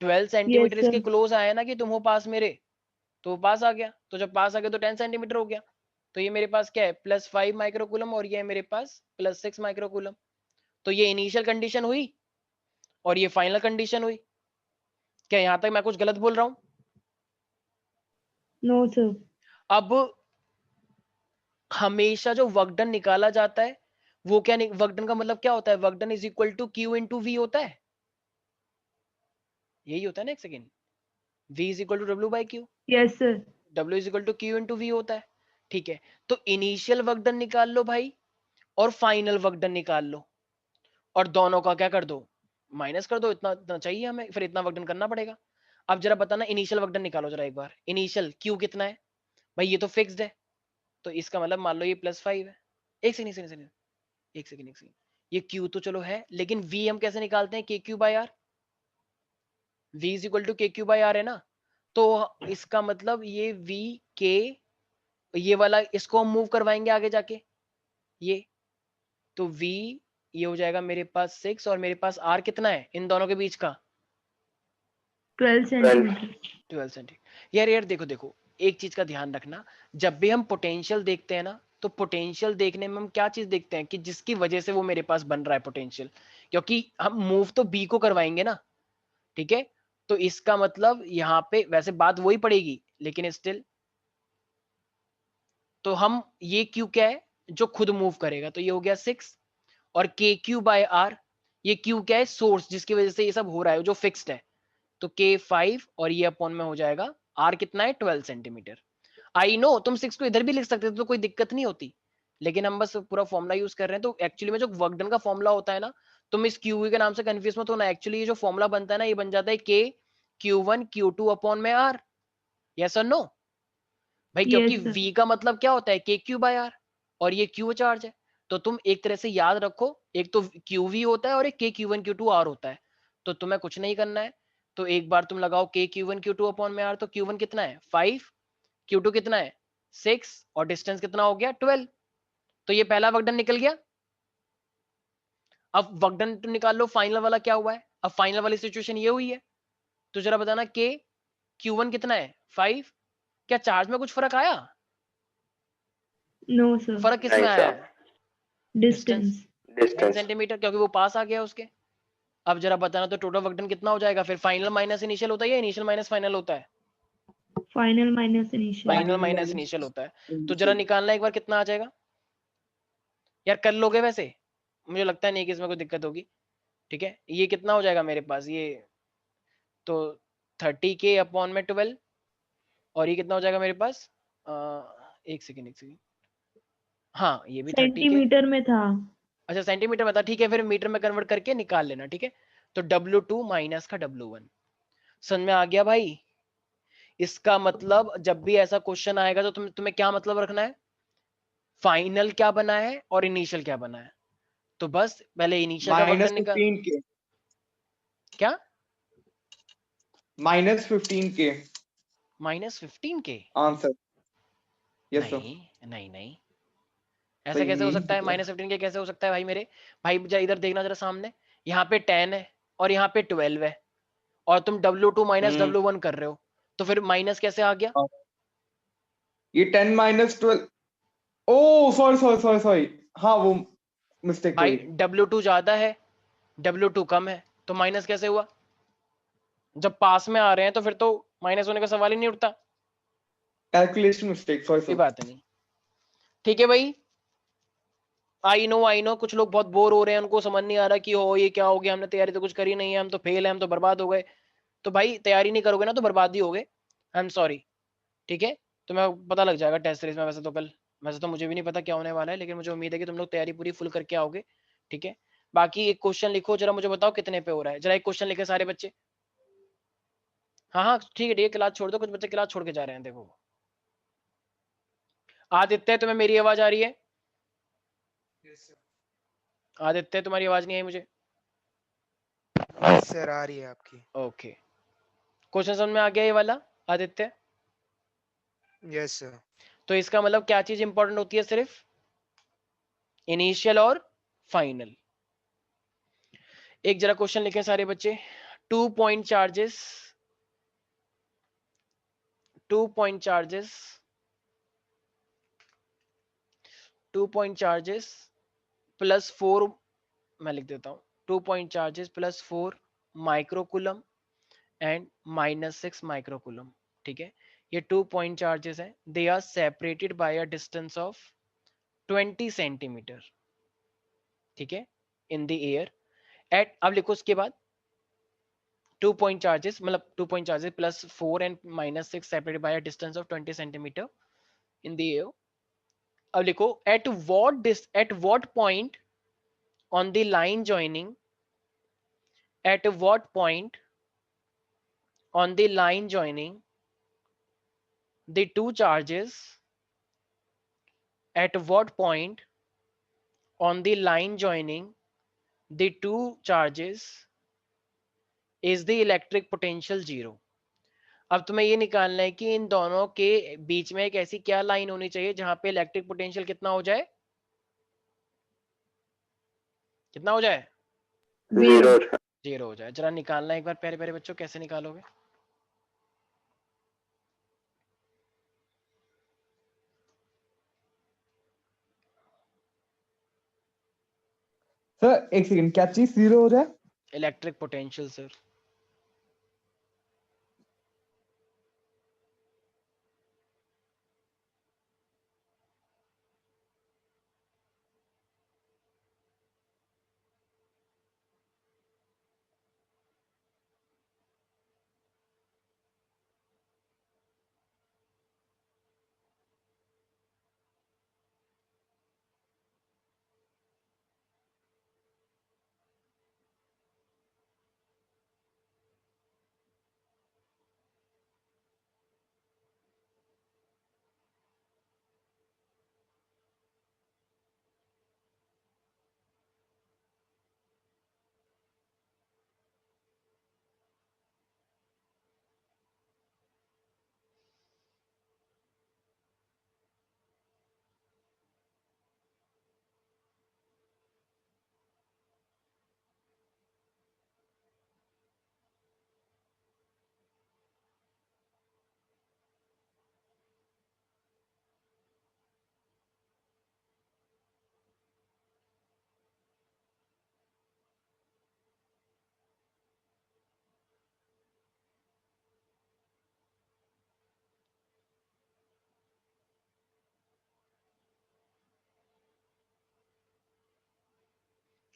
12 yes सेंटीमीटर इसके sir, क्लोज आया ना कि तुम हो पास मेरे, तो वो पास आ गया, तो जब पास आ गया तो 10 सेंटीमीटर हो गया। तो ये मेरे पास क्या है, +5 माइक्रोकूलम, और ये है मेरे पास +6 माइक्रोकूलम। तो ये इनिशियल कंडीशन हुई और ये फाइनल कंडीशन हुई। क्या यहां तक मैं कुछ गलत बोल रहा हूं? no sir, अब हमेशा जो वर्क डन निकाला जाता है वो क्या, वर्क डन का मतलब क्या होता है, work done is equal to Q into V होता है, यही होता है ना। एक second, V is equal to W by Q, yes sir, W is equal to Q into V होता है, ठीक है। तो इनिशियल वर्क डन निकाल लो भाई, और फाइनल वर्क डन निकाल लो, और दोनों का क्या कर दो, माइनस कर दो। इतना इतना चाहिए हमें, फिर इतना वर्क डन करना पड़ेगा। अब जरा बताना, इनिशियल वर्क डन निकालो जरा एक बार। इनिशियल Q कितना है भाई, ये तो फिक्स्ड है, तो इसका मतलब मान लो ये +5 है। एक सेकंड ये Q तो चलो है, लेकिन V हम कैसे निकालते हैं, KQ/R। V is equal to KQ/R है ना, तो इसका मतलब ये V K, ये वाला इसको हम मूव करवाएंगे आगे जाके, ये तो V ये हो जाएगा मेरे पास 6, और मेरे पास R कितना है इन दोनों के बीच का, 12 सेंटीमीटर। 12 सेंटीमीटर। यार देखो, एक चीज का ध्यान रखना, जब भी हम पोटेंशियल देखते हैं ना, तो पोटेंशियल देखने में हम क्या चीज देखते हैं कि जिसकी वजह से वो मेरे पास बन रहा है पोटेंशियल, क्योंकि हम मूव तो बी को करवाएंगे ना, ठीक है। तो इसका मतलब यहाँ पे वैसे बात वही पड़ेगी, लेकिन स्टिल तो हम ये क्यू क्या है जो खुद मूव करेगा, तो ये हो गया 6, और के क्यू बाय आर, ये क्यू क्या है सोर्स जिसकी वजह से ये सब हो रहा है जो फिक्स्ड है, तो के 5 और ये अपॉन में हो जाएगा आर कितना है 12 सेंटीमीटर। आई नो तुम 6 को इधर भी लिख सकते थे तो कोई दिक्कत नहीं होती, लेकिन हम बस पूरा फॉर्मूला यूज कर रहे हैं। तो एक्चुअली में जो वर्क डन का फॉर्मूला होता है ना, तुम इस क्यू के नाम से कंफ्यूज मत होना, एक्चुअली ये जो फॉर्मूला बनता है ना ये बन जाता है के Q1 Q2 अपॉन में आर। यस और नो भाई, क्योंकि Yes, sir. V का मतलब क्या होता है के क्यू बाय आर, और ये क्यू चार्ज है। तो तुम एक तरह से याद रखो, एक तो QV होता है और एक के Q1 Q2 R होता है। तो तुम्हें कुछ नहीं करना है, तो एक बार तुम लगाओ के Q1 Q2 अपॉन में आर, तो Q1 कितना है 5, Q2 कितना है 6, और डिस्टेंस कितना हो गया 12। तो ये पहला वर्कडन निकल गया। अब वर्कडन तो निकाल लो, फाइनल वाला क्या हुआ है। अब फाइनल वाली सिचुएशन ये हुई है, तो जरा बताना के Q1 कितना है 5, क्या चार्ज में कुछ फर्क आया? No, sir. फर्क किस नहीं में आया sir. है? Distance. 10 Distance. सेंटीमीटर, क्योंकि वो पास आ गया उसके। अब जरा बताना तो टोटल वर्कडन कितना हो जाएगा फिर, फाइनल माइनस इनिशियल होता है या इनिशियल माइनस फाइनल होता है? Final minus initial. Final minus initial होता है। तो जरा निकालना एक बार कितना आ जाएगा यार, कर लोगे वैसे? मुझे लगता नहीं कि इसमें कोई दिक्कत होगी। ठीक है, ये कितना हो जाएगा मेरे पास, ये तो 30K अपॉन में 12, और ये कितना हो जाएगा मेरे पास, एक सेकेंड, हाँ ये भी 30K। सेंटीमीटर में था. अच्छा सेंटीमीटर में था, ठीक है, फिर मीटर में कन्वर्ट करके निकाल लेना, ठीक है। तो W2 माइनस का W1, समझ में आ गया भाई? इसका मतलब जब भी ऐसा क्वेश्चन आएगा तो तुम्हें क्या मतलब रखना है, फाइनल क्या बना है और इनिशियल क्या बना है। तो बस पहले इनिशियल का वर्कडन निकाल। -15K, क्या -15K -15K? Answer. Yes sir. नहीं नहीं, ऐसा भाई कैसे हो यही सकता है, तो। -15K कैसे हो सकता है भाई मेरे भाई? जरा इधर देखना जरा सामने, यहाँ पे 10 है और यहाँ पे 12 है, और तुम W2 माइनस हम्म W1 कर रहे हो, तो फिर माइनस कैसे आ गया? ये 10 -12, ओ सॉरी सॉरी सॉरी सॉरी, हाँ वो मिस्टेक भाई हुई। W2 ज्यादा है, W2 कम है, तो माइनस कैसे हुआ? जब पास में आ रहे हैं तो फिर तो माइनस होने का सवाल ही नहीं उठता। कैलकुलेशन मिस्टेक, सॉरी कोई सर। बात नहीं, ठीक है भाई। आई नो कुछ लोग बहुत बोर हो रहे हैं, उनको समझ नहीं आ रहा कि हो ये क्या हो गया, हमने तैयारी तो कुछ करी नहीं है, हम तो फेल है, हम तो बर्बाद हो गए। तो भाई तैयारी नहीं करोगे ना तो बर्बाद ही हो गए, आई एम सॉरी, ठीक है। तुम्हें पता लग जाएगा टेस्ट सीरीज में वैसे तो कल, वैसे तो मुझे भी नहीं पता क्या होने वाला है, लेकिन मुझे उम्मीद है कि तुम लोग तैयारी पूरी फुल करके आओगे, ठीक है। बाकी एक क्वेश्चन लिखो, जरा मुझे बताओ कितने पे हो रहा है, जरा एक क्वेश्चन लिखे सारे बच्चे। हाँ हाँ ठीक है, क्लास छोड़ दो, कुछ बच्चे क्लास छोड़ के जा रहे हैं, देखो। आदित्य तुम्हें मेरी आवाज आ रही है? आदित्य तुम्हारी आवाज नहीं आई मुझे। सर आ रही है आपकी। ओके, क्वेश्चन समझ में आ गया ये वाला आदित्य? Yes sir. तो इसका मतलब क्या चीज इंपॉर्टेंट होती है, सिर्फ इनिशियल और फाइनल। एक जरा क्वेश्चन लिखें सारे बच्चे। 2 point charges, 2 point charges, 2 point charges +4, मैं लिख देता हूं, 2 point charges +4 microcoulomb and -6 microcoulomb, ठीक है। ये 2 पॉइंट चार्जेस हैं, they are separated by a distance of 20 centimetre, ठीक है, इन द एयर एट, अब लिखो उसके बाद 2 पॉइंट चार्जेस, मतलब 2 point charges +4 and -6 separated by a distance of 20 centimetre in the air. अब लिखो eight what point on the line joining, at what point on the line joining the two charges, at what point on the line joining the two charges is the electric potential 0। अब तुम्हें ये निकालना है कि इन दोनों के बीच में एक ऐसी क्या लाइन होनी चाहिए जहां पे इलेक्ट्रिक पोटेंशियल कितना हो जाए, कितना हो जाए, 0। 0 हो जाए। जरा निकालना एक बार प्यारे प्यारे बच्चों, कैसे निकालोगे? सर एक सेकंड, क्या चीज जीरो हो रहा है? Electric potential sir.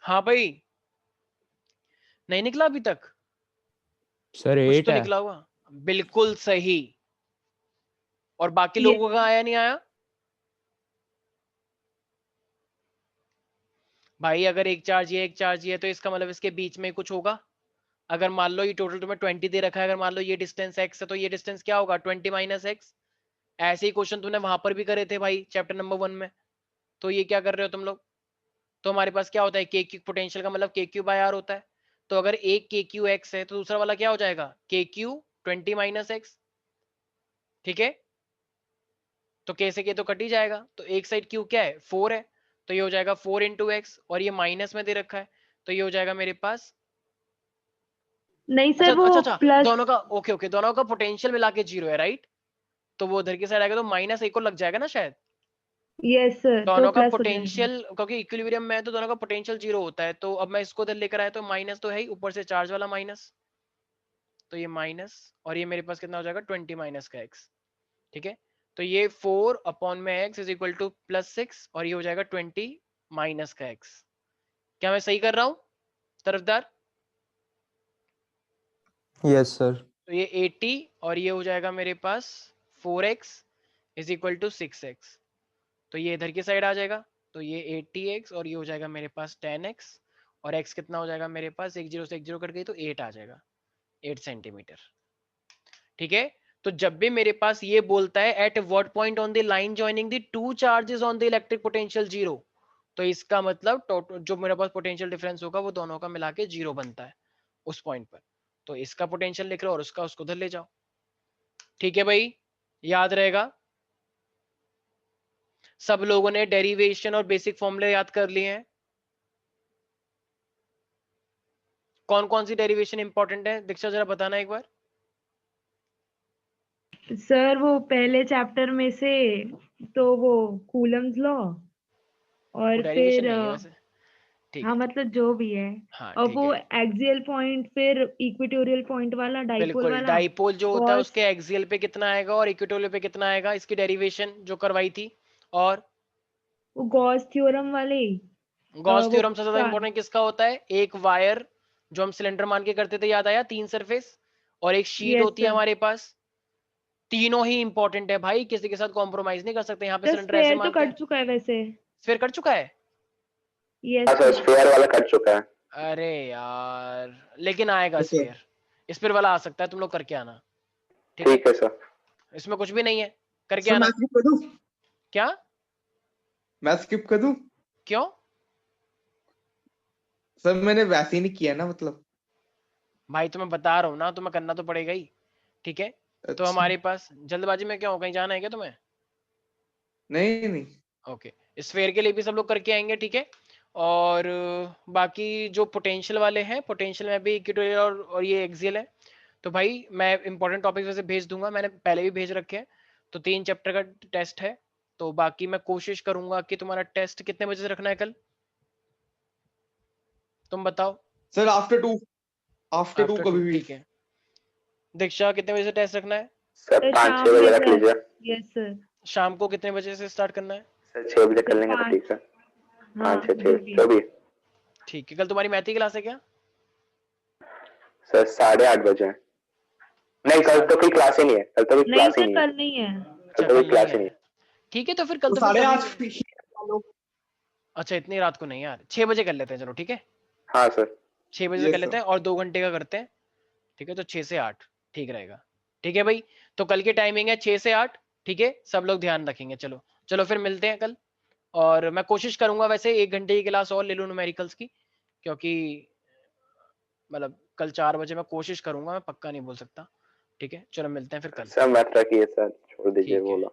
हाँ भाई, नहीं निकला अभी तक? सर कुछ 8 तो है। निकला होगा। बिल्कुल सही। और बाकी ये लोगों का आया नहीं आया? भाई अगर एक चार्ज ये एक चार्ज ये है, तो इसका मतलब इसके बीच में कुछ होगा। अगर मान लो ये टोटल तुम्हें 20 दे रखा है, अगर मान लो ये डिस्टेंस x है, तो ये डिस्टेंस क्या होगा? 20 माइनस एक्स। ऐसे ही क्वेश्चन तुमने वहां पर भी करे थे भाई, चैप्टर नंबर 1 में। तो ये क्या कर रहे हो तुम लोग? तो हमारे पास क्या होता है, के क्यू पोटेंशियल का मतलब के क्यू बाय आर होता है। तो अगर एक के क्यू एक्स है, तो दूसरा वाला क्या हो जाएगा? के क्यू 20 माइनस एक्स। ठीक है, तो के से के तो कट ही जाएगा। तो एक साइड क्यू क्या है? 4 है, तो ये हो जाएगा 4 इंटू एक्स, और ये माइनस में दे रखा है, तो ये हो जाएगा मेरे पास। नहीं अच्छा सर, वो अच्छा अच्छा, प्लस। दोनों का ओके ओके, दोनों का पोटेंशियल मिला के 0 है, राइट? तो वो उधर की साइड आएगा, तो माइनस एक को लग जाएगा ना शायद। यस सर, तो दोनों का प्लस हो जाएगा। पोटेंशियल, क्योंकि इक्विलिब्रियम में है तो दोनों का पोटेंशियल 0 होता है। तो अब मैं इसको इधर लेकर आया, तो माइनस तो है ही, ऊपर से चार्ज वाला माइनस, तो ये माइनस, और ये मेरे पास कितना हो जाएगा? 20 माइनस का एक्स। ठीक है, तो ये 4 अपॉन में एक्स इज इक्वल टू +6, और ये हो जाएगा 20 माइनस का एक्स। क्या मैं सही कर रहा हूं तरफदार? Yes sir. तो ये 80, और ये हो जाएगा मेरे पास 4x is equal to 6x। तो ये इधर की साइड आ जाएगा, तो ये 80x, और ये हो जाएगा मेरे पास 10x, और x कितना हो जाएगा मेरे पास? एक जीरो से एक जीरो कट गई, तो 8 आ जाएगा, 8 सेंटीमीटर। ठीक है, तो जब भी मेरे पास ये बोलता है at what point on the line joining the two charges on the electric potential 0, तो इसका मतलब जो मेरे पास पोटेंशियल डिफरेंस होगा वो दोनों का मिला के 0 बनता है उस पॉइंट पर। तो इसका पोटेंशियल लिख रहे हो और उसका उसको उधर ले जाओ। ठीक है भाई, याद रहेगा? सब लोगों ने डेरिवेशन और बेसिक फॉर्मूले याद कर लिए हैं? कौन कौन सी डेरिवेशन इंपॉर्टेंट है दीक्षा, जरा बताना एक बार। सर वो पहले चैप्टर में से, तो वो कूलम्स लॉ, वो और डेरिवेशन फिर नहीं है वैसे। ठीक हाँ है, मतलब जो भी है। हाँ और ठीक वो है, एक्सियल पॉइंट, फिर इक्वेटोरियल पॉइंट वाला, डाइपोल बिल्कुल। वाला, डाइपोल जो होता है कॉस, उसके एक्सियल पे कितना आएगा और इक्वेटोरियल पे कितना आएगा, इसकी डेरिवेशन जो करवाई थी। और वो गॉस थ्योरम वाले, गॉस वो थ्योरम से ज्यादा इंपॉर्टेंट किसका होता है? एक वायर जो हम सिलेंडर मान के करते थे, याद आया? 3 सरफेस, और एक शीट यस होती है सर। हमारे पास। तीनों ही इंपॉर्टेंट है भाई, किसी के साथ कॉम्प्रोमाइज नहीं कर सकते। यहाँ पे सर सिलेंडर ऐसे स्फेयर तो मानते कट हैं। चुका है वैसे। स्फीयर कट चुका है? हाँ यस सर, सर। स्फीयर वाला कट चुका है। अरे यार, लेकिन आएगा ओके, स्फीयर। स्फीयर वाला आ सकता है, तुम लोग करके आना। ठीक है, ठीक है सर। इसमें कुछ भी नहीं है, करके सर मैं आना। स्किप कर दूं? क्या? मैं स्किप कर दूं? क्यों? सर मैंने वैसे ही नहीं किया ना, मतलब। भाई तुम्हें बता रहा हूँ ना, तुम्हें करना तो पड़ेगा ही। ठीक है, तो अच्छा, हमारे पास जल्दबाजी में क्यों, कहीं जाना है क्या तुम्हें? नहीं नहीं। ओके, स्फीयर के लिए भी सब लोग करके आएंगे। ठीक है, और बाकी जो पोटेंशियल वाले हैं, पोटेंशियल में भी इक्वेटोरियल और ये एक्सियल है। तो भाई मैं इंपॉर्टेंट टॉपिक वैसे भेज दूंगा, मैंने पहले भी भेज रखे हैं। तो 3 चैप्टर का टेस्ट है। तो बाकी मैं कोशिश करूंगा कि तुम्हारा टेस्ट कितने बजे से रखना है कल? तुम बताओ। सर आफ्टर 2 After कभी 2, भी। ठीक है। दीक्षा कितने बजे से टेस्ट रखना है? सर सर 5-6 शाम बजे में रख लीजिए। Yes sir. शाम को कितने बजे से स्टार्ट करना है? सर 6 बजे कर सर लेंगे तो 5, ठीक है। हाँ 5 या जो 6 भी। जो भी। ठीक है। कल तुम्हारी मैथ की क्लास है क्या? सर 8:30 बजे है। नहीं कल तो कोई क्लास ही नहीं है, कल तो कोई नहीं क्लास ही सर नहीं है, कल नहीं है। कल तो कोई कल क्लास नहीं ही नहीं है। ठीक है, तो फिर कल तो तो फिर साढ़े कभी 8 भी। अच्छा इतनी रात को नहीं यार, 6 बजे कर लेते हैं, चलो ठीक है। हाँ सर 6 बजे से Yes, कर लेते हैं और 2 घंटे का करते हैं, ठीक है। तो 6 से 8 ठीक रहेगा, ठीक है भाई। तो कल की टाइमिंग है 6 से 8, ठीक है। सब लोग ध्यान रखेंगे। चलो चलो फिर मिलते हैं कल। और मैं कोशिश करूंगा वैसे 1 घंटे की क्लास और ले लूं न्यूमेरिकल्स की, क्योंकि मतलब कल 4 बजे मैं कोशिश करूंगा, मैं पक्का नहीं बोल सकता, ठीक है। चलो मिलते हैं फिर कल। सर मत रखिए सर, छोड़ दीजिए ठीक है। बोला।